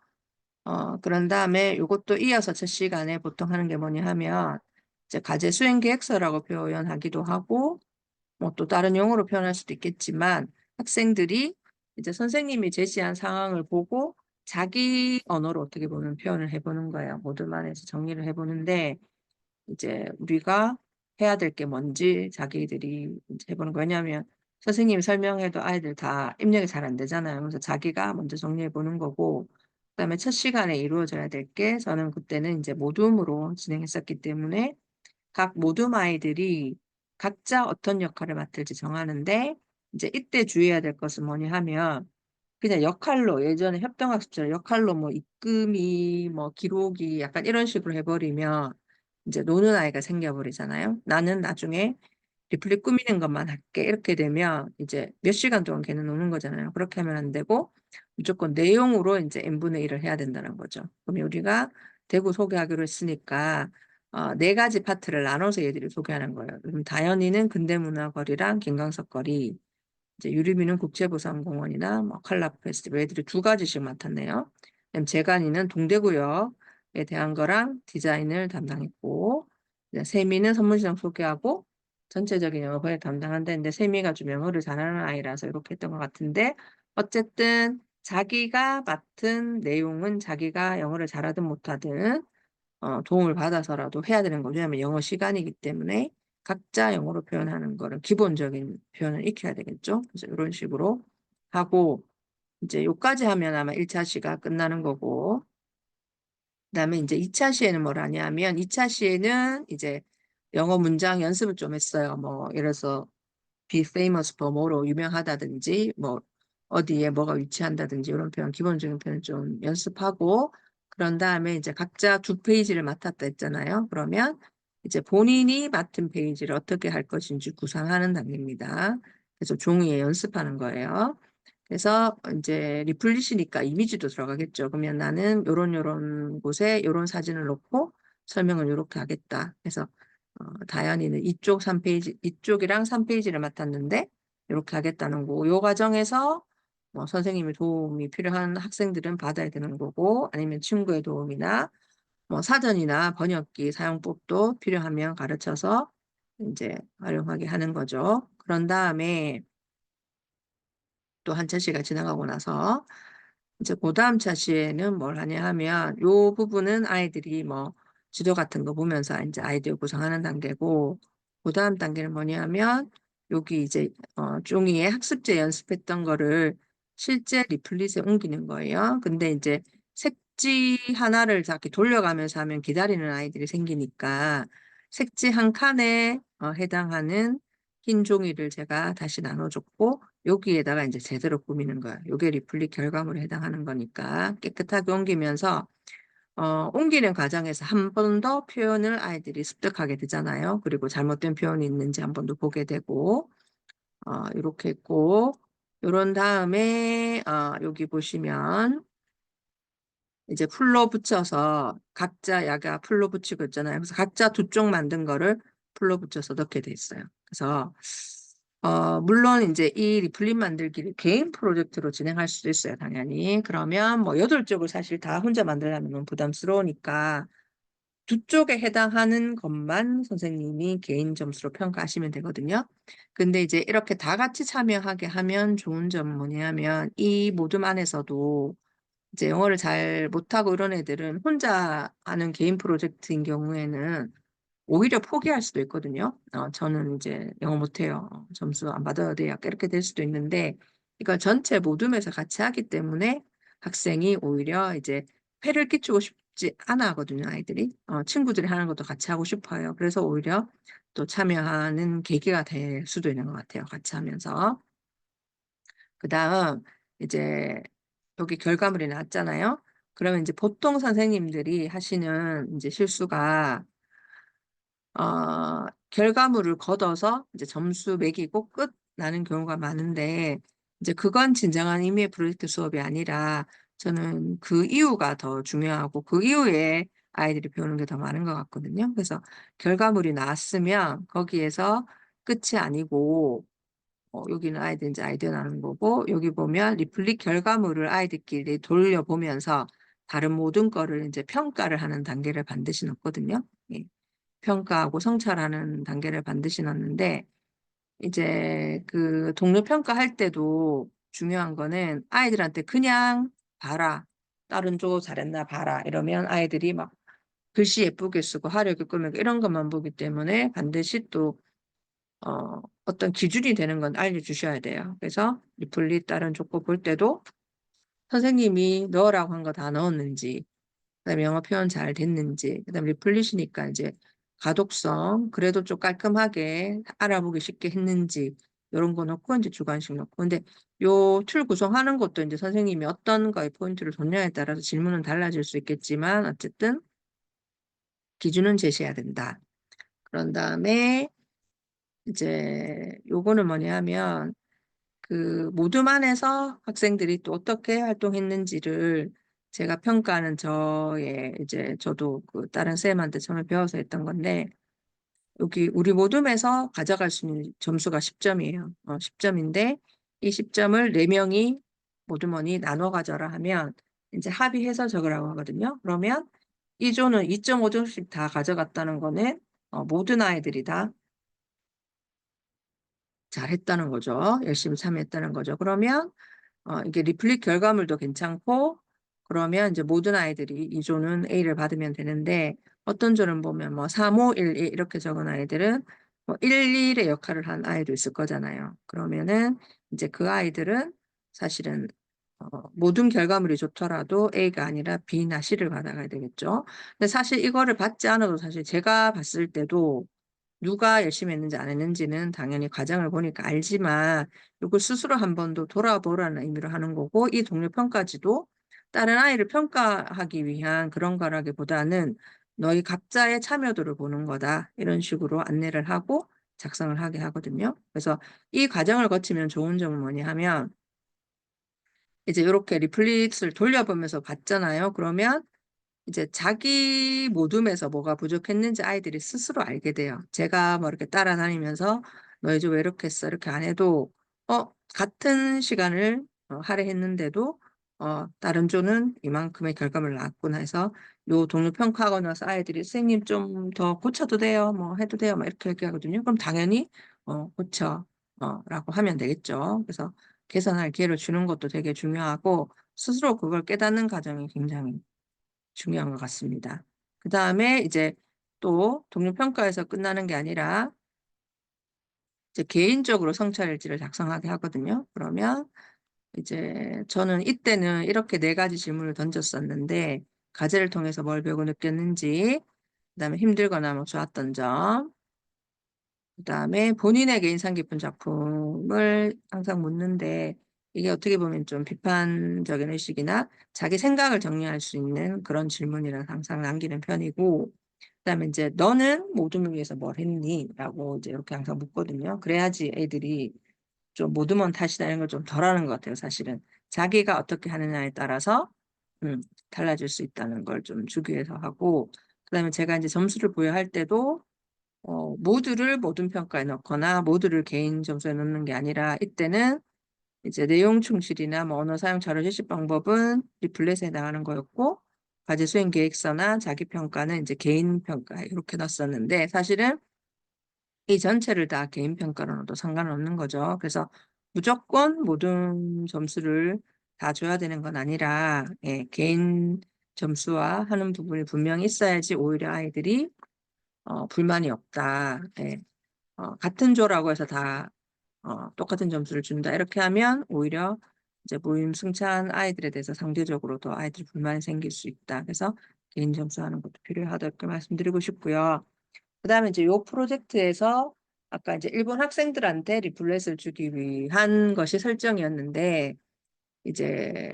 그런 다음에 이것도 이어서 첫 시간에 보통 하는 게 뭐냐 하면 이제 과제 수행 계획서라고 표현하기도 하고 뭐 또 다른 용어로 표현할 수도 있겠지만 학생들이 이제 선생님이 제시한 상황을 보고 자기 언어로 어떻게 보면 표현을 해보는 거예요. 모듈만에서 정리를 해보는데 이제 우리가 해야 될 게 뭔지 자기들이 이제 해보는 거. 왜냐하면 선생님이 설명해도 아이들 다 입력이 잘 안 되잖아요. 그래서 자기가 먼저 정리해 보는 거고, 그다음에 첫 시간에 이루어져야 될 게 저는 그때는 이제 모둠으로 진행했었기 때문에 각 모둠 아이들이 각자 어떤 역할을 맡을지 정하는데 이제 이때 주의해야 될 것은 뭐냐 하면 그냥 역할로 예전에 협동학습처럼 역할로 뭐 입금이 뭐 기록이 약간 이런 식으로 해버리면 이제 노는 아이가 생겨버리잖아요. 나는 나중에 리플릿 꾸미는 것만 할게. 이렇게 되면 이제 몇 시간 동안 걔는 노는 거잖아요. 그렇게 하면 안 되고 무조건 내용으로 이제 n분의 1을 해야 된다는 거죠. 그러면 우리가 대구 소개하기로 했으니까 네 가지 파트를 나눠서 얘들이 소개하는 거예요. 그럼 다현이는 근대문화거리랑 김광석거리, 이제 유리미는 국제보상공원이나 뭐 칼라프 페스티벌 애들이 두 가지씩 맡았네요. 그다음 재간이는 동대구역에 대한 거랑 디자인을 담당했고, 이제 세미는 선문시장 소개하고 전체적인 영어 번역 담당한다 했는데 세미가 좀 영어를 잘하는 아이라서 이렇게 했던 것 같은데 어쨌든 자기가 맡은 내용은 자기가 영어를 잘하든 못하든 도움을 받아서라도 해야 되는 거죠. 왜냐하면 영어 시간이기 때문에 각자 영어로 표현하는 거를 기본적인 표현을 익혀야 되겠죠. 그래서 이런 식으로 하고 이제 요까지 하면 아마 1차 시가 끝나는 거고 그다음에 이제 2차 시에는 뭘 하냐면 2차 시에는 이제 영어 문장 연습을 좀 했어요. 뭐 예를 들어서 be famous for 뭐로 유명하다든지 뭐 어디에 뭐가 위치한다든지 이런 표현 기본적인 표현 좀 연습하고 그런 다음에 이제 각자 두 페이지를 맡았다 했잖아요. 그러면 이제 본인이 맡은 페이지를 어떻게 할 것인지 구상하는 단계입니다. 그래서 종이에 연습하는 거예요. 그래서 이제 리플릿이니까 이미지도 들어가겠죠. 그러면 나는 요런 곳에 요런 사진을 놓고 설명을 이렇게 하겠다. 그래서 다현이는 이쪽 3페이지, 이쪽이랑 3페이지를 맡았는데 이렇게 하겠다는 거고 요 과정에서 뭐 선생님의 도움이 필요한 학생들은 받아야 되는 거고 아니면 친구의 도움이나 뭐 사전이나 번역기 사용법도 필요하면 가르쳐서 이제 활용하게 하는 거죠. 그런 다음에 또 한 차시가 지나가고 나서 이제 그 다음 차시에는 뭘 하냐 하면 요 부분은 아이들이 뭐 지도 같은 거 보면서 이제 아이디어 구성하는 단계고 그 다음 단계는 뭐냐면 여기 이제 종이에 학습제 연습했던 거를 실제 리플릿에 옮기는 거예요. 근데 이제 색지 하나를 이렇게 돌려가면서 하면 기다리는 아이들이 생기니까 색지 한 칸에 해당하는 흰 종이를 제가 다시 나눠줬고 여기에다가 이제 제대로 꾸미는 거야. 요게 리플릿 결과물에 해당하는 거니까 깨끗하게 옮기면서 옮기는 과정에서 한 번 더 표현을 아이들이 습득하게 되잖아요. 그리고 잘못된 표현이 있는지 한 번 더 보게 되고 이렇게 했고 요런 다음에 여기 보시면 이제 풀로 붙여서 각자 야가 풀로 붙이고 있잖아요. 그래서 각자 두 쪽 만든 거를 풀로 붙여서 넣게 돼 있어요. 그래서 물론 이제 이 리플릿 만들기를 개인 프로젝트로 진행할 수도 있어요, 당연히. 그러면 뭐 8쪽을 사실 다 혼자 만들려면 너무 부담스러우니까 두 쪽에 해당하는 것만 선생님이 개인 점수로 평가하시면 되거든요. 근데 이제 이렇게 다 같이 참여하게 하면 좋은 점은 뭐냐면 이 모둠 안에서도 이제 영어를 잘 못하고 이런 애들은 혼자 하는 개인 프로젝트인 경우에는 오히려 포기할 수도 있거든요. 저는 이제 영어 못해요. 점수 안 받아도 돼요. 이렇게 될 수도 있는데 이걸 전체 모둠에서 같이 하기 때문에 학생이 오히려 이제 폐를 끼치고 싶지 않아 하거든요. 아이들이. 친구들이 하는 것도 같이 하고 싶어요. 그래서 오히려 또 참여하는 계기가 될 수도 있는 것 같아요. 같이 하면서. 그 다음 이제 여기 결과물이 나왔잖아요. 그러면 이제 보통 선생님들이 하시는 이제 실수가 결과물을 걷어서 이제 점수 매기고 끝 나는 경우가 많은데 이제 그건 진정한 의미의 프로젝트 수업이 아니라 저는 그 이유가 더 중요하고 그 이후에 아이들이 배우는 게 더 많은 것 같거든요. 그래서 결과물이 나왔으면 거기에서 끝이 아니고 여기는 아이들 이제 아이디어 나는 거고 여기 보면 리플릿 결과물을 아이들끼리 돌려보면서 다른 모든 거를 이제 평가를 하는 단계를 반드시 넣거든요. 예. 평가하고 성찰하는 단계를 반드시 넣는데 이제 그 동료 평가할 때도 중요한 거는 아이들한테 그냥 봐라. 다른 쪽 잘했나 봐라. 이러면 아이들이 막 글씨 예쁘게 쓰고 화려하게 꾸미고 이런 것만 보기 때문에 반드시 또 어떤 기준이 되는 건 알려주셔야 돼요. 그래서 리플릿 다른 족보 볼 때도 선생님이 넣으라고 한 거 다 넣었는지, 그다음에 영어 표현 잘 됐는지, 그다음에 리플릿이니까 이제 가독성 그래도 좀 깔끔하게 알아보기 쉽게 했는지 이런 거 넣고 이제 주관식 넣고. 근데 요 툴 구성하는 것도 이제 선생님이 어떤 거에 포인트를 뒀냐에 따라서 질문은 달라질 수 있겠지만 어쨌든 기준은 제시해야 된다. 그런 다음에 이제 요거는 뭐냐 하면 그 모둠안에서 학생들이 또 어떻게 활동했는지를 제가 평가하는 저의 이제 저도 그 다른 쌤한테 처음에 배워서 했던 건데 여기 우리 모둠에서 가져갈 수 있는 점수가 10점이에요. 10점인데 이 10점을 4명이 모둠원이 나눠 가져라 하면 이제 합의해서 적으라고 하거든요. 그러면 이 조는 2.5점씩 다 가져갔다는 거는 모든 아이들이 다 잘했다는 거죠. 열심히 참여했다는 거죠. 그러면 이게 리플릿 결과물도 괜찮고 그러면 이제 모든 아이들이 이 조는 A를 받으면 되는데 어떤 조는 보면 뭐 3, 5, 1, 2 이렇게 적은 아이들은 뭐 1, 2의 역할을 한 아이도 있을 거잖아요. 그러면은 이제 그 아이들은 사실은 모든 결과물이 좋더라도 A가 아니라 B나 C를 받아가야 되겠죠. 근데 사실 이거를 받지 않아도 사실 제가 봤을 때도 누가 열심히 했는지 안 했는지는 당연히 과정을 보니까 알지만 이걸 스스로 한 번 더 돌아보라는 의미로 하는 거고 이 동료 평가지도 다른 아이를 평가하기 위한 그런 거라기보다는 너희 각자의 참여도를 보는 거다. 이런 식으로 안내를 하고 작성을 하게 하거든요. 그래서 이 과정을 거치면 좋은 점은 뭐냐 하면 이제 이렇게 리플릿을 돌려보면서 봤잖아요. 그러면 이제 자기 모둠에서 뭐가 부족했는지 아이들이 스스로 알게 돼요. 제가 뭐 이렇게 따라다니면서 너 이제 왜 이렇게 했어? 이렇게 안 해도 같은 시간을 할애했는데도 다른 조는 이만큼의 결과물을 낳았구나 해서 요 동료 평가하고 나서 아이들이 선생님 좀 더 고쳐도 돼요. 뭐 해도 돼요. 막 이렇게 얘기하거든요. 그럼 당연히 고쳐 라고 하면 되겠죠. 그래서 개선할 기회를 주는 것도 되게 중요하고 스스로 그걸 깨닫는 과정이 굉장히 중요한 것 같습니다. 그 다음에 이제 또 동료평가에서 끝나는 게 아니라 이제 개인적으로 성찰일지를 작성하게 하거든요. 그러면 이제 저는 이때는 이렇게 4가지 질문을 던졌었는데 과제를 통해서 뭘 배우고 느꼈는지, 그다음에 힘들거나 뭐 좋았던 점, 그다음에 본인에게 인상 깊은 작품을 항상 묻는데 이게 어떻게 보면 좀 비판적인 의식이나 자기 생각을 정리할 수 있는 그런 질문이라 항상 남기는 편이고 그다음에 이제 너는 모둠을 위해서 뭘 했니? 라고 이제 이렇게 항상 묻거든요. 그래야지 애들이 좀 모둠원 탓이나 이런 걸 좀 덜하는 것 같아요. 사실은 자기가 어떻게 하느냐에 따라서 달라질 수 있다는 걸 좀 주기 위해서 하고 그다음에 제가 이제 점수를 부여할 때도 모두를 모든 평가에 넣거나 모두를 개인 점수에 넣는 게 아니라 이때는 이제 내용 충실이나 뭐 언어 사용 자료 제시 방법은 리플렛에 나가는 거였고 과제 수행 계획서나 자기 평가는 이제 개인 평가 이렇게 넣었었는데 사실은 이 전체를 다 개인 평가로 넣어도 상관없는 거죠. 그래서 무조건 모든 점수를 다 줘야 되는 건 아니라 개인 점수화 하는 부분이 분명히 있어야지 오히려 아이들이 불만이 없다. 같은 조라고 해서 다 똑같은 점수를 준다. 이렇게 하면 오히려 이제 무임승차한 아이들에 대해서 상대적으로 더 아이들 불만이 생길 수 있다. 그래서 개인 점수하는 것도 필요하다 이렇게 말씀드리고 싶고요. 그다음에 이제 요 프로젝트에서 아까 이제 일본 학생들한테 리플렛을 주기 위한 것이 설정이었는데 이제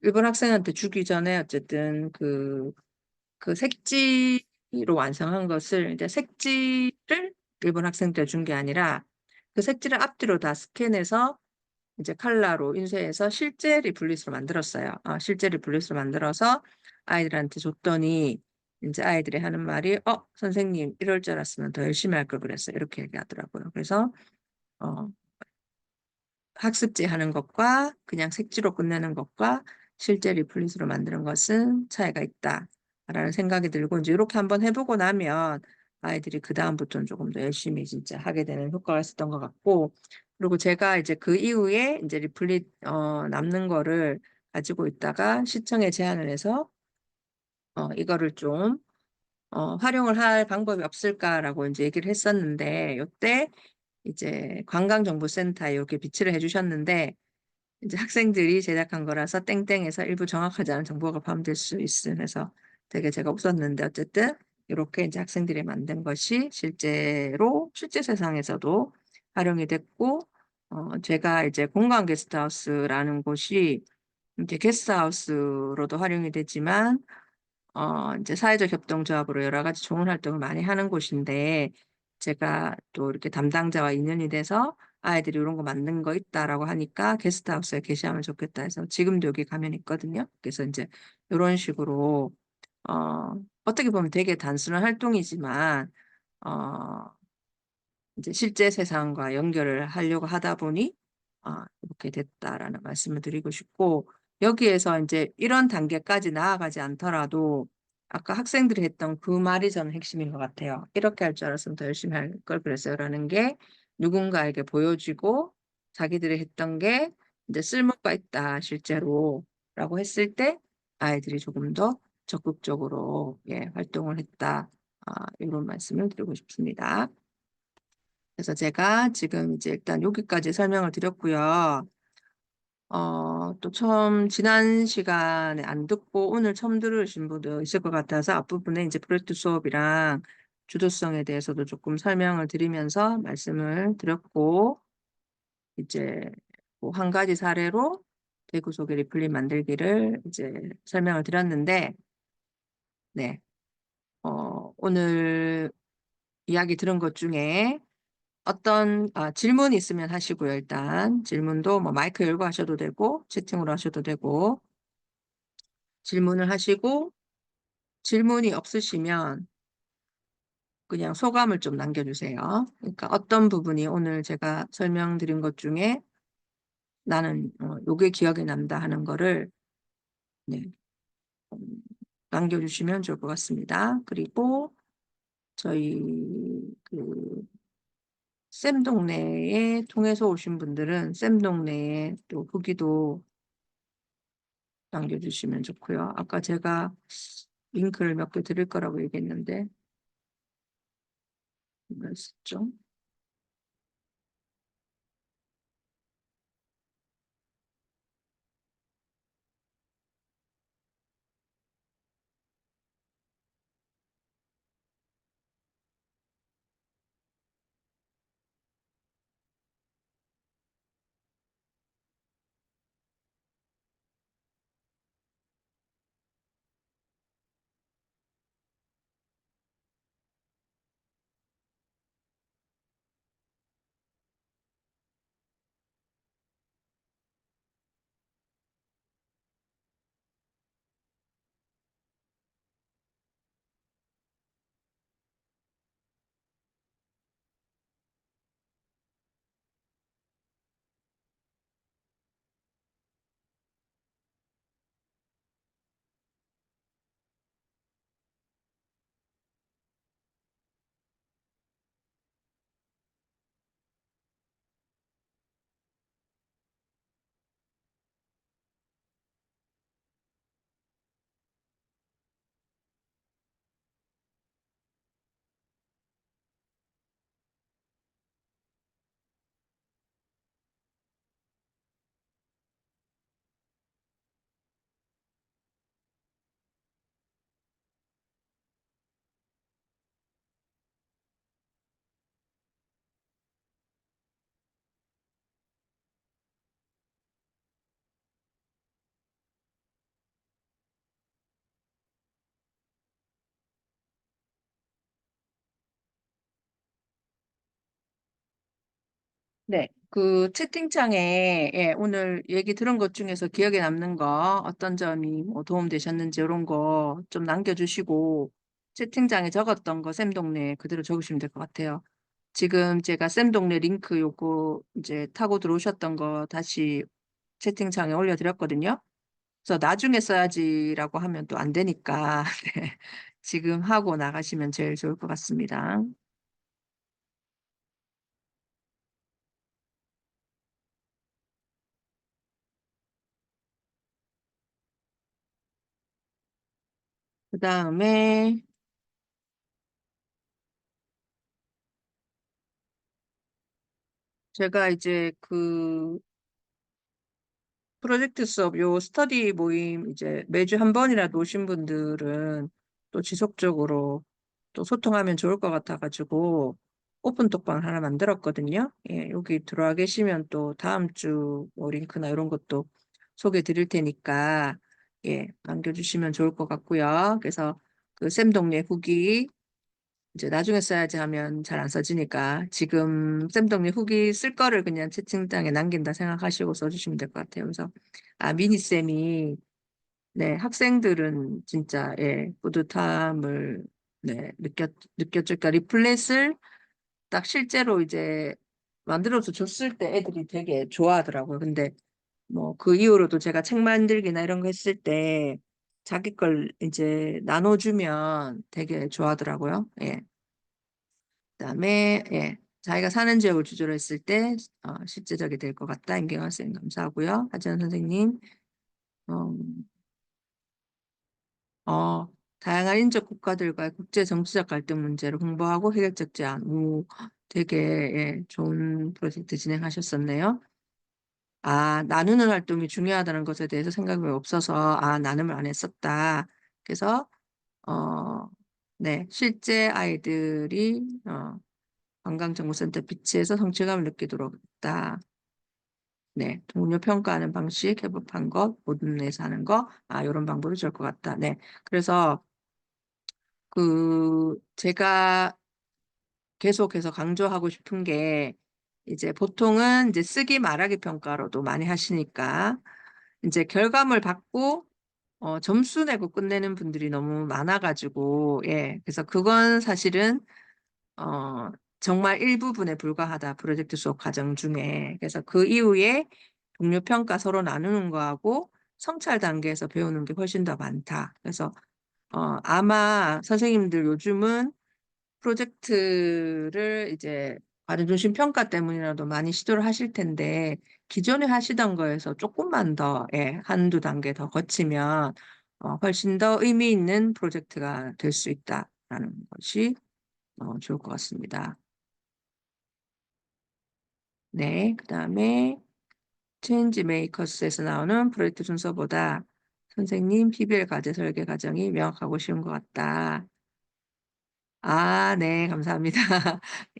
일본 학생한테 주기 전에 어쨌든 그 색지로 완성한 것을 이제 색지를 일본 학생들 준 게 아니라 그 색지를 앞뒤로 다 스캔해서 이제 컬러로 인쇄해서 실제 리플릿으로 만들었어요. 실제 리플릿으로 만들어서 아이들한테 줬더니 이제 아이들이 하는 말이 선생님 이럴 줄 알았으면 더 열심히 할 걸 그랬어요. 이렇게 얘기하더라고요. 그래서 어, 학습지 하는 것과 그냥 색지로 끝내는 것과 실제 리플릿으로 만드는 것은 차이가 있다라는 생각이 들고 이제 이렇게 한번 해보고 나면 아이들이 그다음부터는 조금 더 열심히 진짜 하게 되는 효과가 있었던 것 같고, 그리고 제가 이제 그 이후에 이제 리플릿 남는 거를 가지고 있다가 시청에 제안을 해서 이거를 좀 활용을 할 방법이 없을까라고 이제 얘기를 했었는데, 요때 이제 관광정보센터에 이렇게 비치를 해주셨는데, 이제 학생들이 제작한 거라서 땡땡해서 일부 정확하지 않은 정보가 포함될 수 있으면서 되게 제가 웃었는데, 어쨌든 이렇게 이제 학생들이 만든 것이 실제로 실제 세상에서도 활용이 됐고, 제가 이제 공간 게스트하우스라는 곳이 이제 게스트하우스로도 활용이 되지만 이제 사회적 협동조합으로 여러 가지 좋은 활동을 많이 하는 곳인데, 제가 또 이렇게 담당자와 인연이 돼서 아이들이 이런 거 만든 거 있다라고 하니까 게스트하우스에 게시하면 좋겠다 해서 지금도 여기 가면 있거든요. 그래서 이제 이런 식으로, 어떻게 보면 되게 단순한 활동이지만, 어, 이제 실제 세상과 연결을 하려고 하다 보니 이렇게 됐다라는 말씀을 드리고 싶고, 여기에서 이제 이런 단계까지 나아가지 않더라도 아까 학생들이 했던 그 말이 저는 핵심인 것 같아요. 이렇게 할 줄 알았으면 더 열심히 할 걸 그랬어요라는 게 누군가에게 보여지고 자기들이 했던 게 이제 쓸모가 있다 실제로라고 했을 때 아이들이 조금 더 적극적으로 활동을 했다. 이런 말씀을 드리고 싶습니다. 그래서 제가 지금 이제 일단 여기까지 설명을 드렸고요. 또 처음 지난 시간에 안 듣고 오늘 처음 들으신 분도 있을 것 같아서 앞부분에 이제 프로젝트 수업이랑 주도성에 대해서도 조금 설명을 드리면서 말씀을 드렸고, 이제 뭐한 가지 사례로 대구 소개 리플릿 만들기를 이제 설명을 드렸는데, 네, 오늘 이야기 들은 것 중에 어떤 질문 있으면 하시고요. 일단 질문도 뭐 마이크 열고 하셔도 되고 채팅으로 하셔도 되고 질문을 하시고, 질문이 없으시면 그냥 소감을 좀 남겨주세요. 그러니까 어떤 부분이 오늘 제가 설명드린 것 중에 나는 요게 기억에 남다 하는 거를 네, 음, 남겨주시면 좋을 것 같습니다. 그리고 저희 그 쌤 동네에 통해서 오신 분들은 쌤 동네에 또 후기도 남겨주시면 좋고요. 아까 제가 링크를 몇 개 드릴 거라고 얘기했는데 뭐였죠? 네, 그 채팅창에 오늘 얘기 들은 것 중에서 기억에 남는 거 어떤 점이 뭐 도움 되셨는지 이런 거 좀 남겨주시고 채팅창에 적었던 거 쌤 동네 그대로 적으시면 될 것 같아요. 지금 제가 쌤 동네 링크 요거 이제 타고 들어오셨던 거 다시 채팅창에 올려드렸거든요. 그래서 나중에 써야지라고 하면 또 안 되니까 네. 지금 하고 나가시면 제일 좋을 것 같습니다. 그 다음에 제가 이제 그 프로젝트 수업, 요 스터디 모임 이제 매주 한 번이라도 오신 분들은 또 지속적으로 또 소통하면 좋을 것 같아가지고 오픈 톡방 하나 만들었거든요. 예, 여기 들어와 계시면 또 다음 주뭐 링크나 이런 것도 소개해 드릴 테니까 예, 남겨주시면 좋을 것 같고요. 그래서 그 쌤 동네 후기 이제 나중에 써야지 하면 잘 안 써지니까 지금 쌤동네 후기 쓸 거를 그냥 채팅창에 남긴다 생각하시고 써주시면 될 것 같아요. 그래서 미니쌤이 네, 학생들은 진짜 예, 뿌듯함을 네, 느꼈죠. 그러니까 리플렛을 딱 실제로 이제 만들어서 줬을 때 애들이 되게 좋아하더라고요. 근데 뭐 그 이후로도 제가 책 만들기나 이런 거 했을 때 자기 걸 이제 나눠주면 되게 좋아하더라고요. 예. 그다음에 예, 자기가 사는 지역을 주제로 했을 때 실제적이 될 것 같다. 임경환 선생님 감사하고요. 하지원 선생님 어, 어, 다양한 인접 국가들과의 국제 정치적 갈등 문제를 홍보하고 해결책 제안. 오, 되게 예, 좋은 프로젝트 진행하셨었네요. 나누는 활동이 중요하다는 것에 대해서 생각이 없어서 나눔을 안 했었다. 그래서 네, 실제 아이들이 관광정보센터 비치에서 성취감을 느끼도록 했다. 네, 동료 평가하는 방식, 협업한 것, 모든 내에서 하는 거, 이런 방법이 좋을 것 같다. 네, 그래서 제가 계속해서 강조하고 싶은 게 이제 보통은 이제 쓰기 말하기 평가로도 많이 하시니까 이제 결과물 받고 점수 내고 끝내는 분들이 너무 많아가지고 예, 그래서 그건 사실은 어, 정말 일부분에 불과하다. 프로젝트 수업 과정 중에. 그래서 그 이후에 동료 평가 서로 나누는 거하고 성찰 단계에서 배우는 게 훨씬 더 많다. 그래서 아마 선생님들 요즘은 프로젝트를 이제 과정 중심 평가 때문이라도 많이 시도를 하실 텐데 기존에 하시던 거에서 조금만 더 예, 한두 단계 더 거치면 훨씬 더 의미 있는 프로젝트가 될 수 있다라는 것이 좋을 것 같습니다. 네, 그 다음에 체인지 메이커스에서 나오는 프로젝트 순서보다 선생님 PBL 과제 설계 과정이 명확하고 쉬운 것 같다. 네, 감사합니다.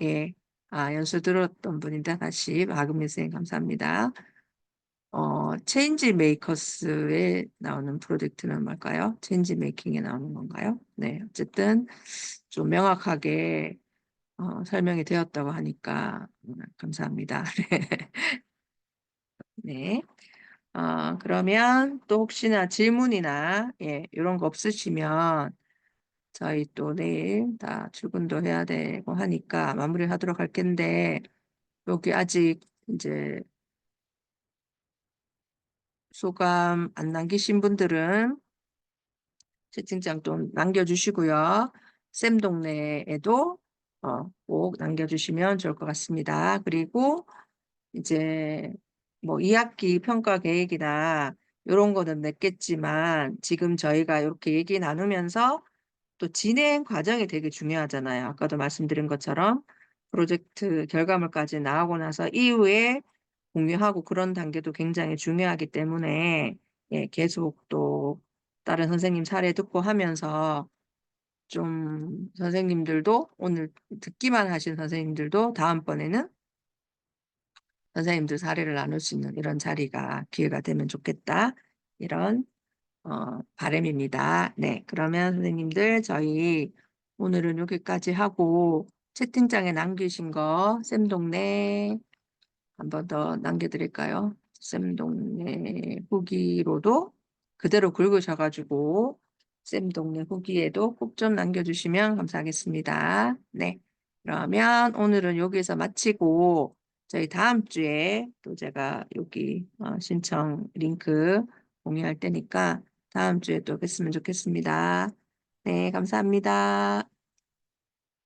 예, 연수 들었던 분인데 다시 박은미 선생님 감사합니다. 체인지 메이커스에 나오는 프로젝트는 뭘까요? 체인지 메이킹에 나오는 건가요? 네, 어쨌든 좀 명확하게 설명이 되었다고 하니까 감사합니다. 네. 그러면 또 혹시나 질문이나 예, 이런 거 없으시면 저희 또 내일 다 출근도 해야 되고 하니까 마무리하도록 할 텐데 여기 아직 이제 소감 안 남기신 분들은 채팅창 또 남겨주시고요. 쌤 동네에도 꼭 남겨주시면 좋을 것 같습니다. 그리고 이제 뭐 2학기 평가 계획이나 이런 거는 냈겠지만 지금 저희가 이렇게 얘기 나누면서 또 진행 과정이 되게 중요하잖아요. 아까도 말씀드린 것처럼 프로젝트 결과물까지 나오고 나서 이후에 공유하고 그런 단계도 굉장히 중요하기 때문에 예, 계속 또 다른 선생님 사례 듣고 하면서 좀 선생님들도 오늘 듣기만 하신 선생님들도 다음번에는 선생님들 사례를 나눌 수 있는 이런 자리가 기회가 되면 좋겠다. 이런 바람입니다. 네, 그러면 선생님들 저희 오늘은 여기까지 하고 채팅창에 남기신 거 쌤동네 한 번 더 남겨드릴까요? 쌤동네 후기로도 그대로 긁으셔가지고 쌤동네 후기에도 꼭 좀 남겨주시면 감사하겠습니다. 네, 그러면 오늘은 여기서 마치고 저희 다음 주에 또 제가 여기 신청 링크 공유할 테니까 다음 주에 또 뵀으면 좋겠습니다. 네, 감사합니다.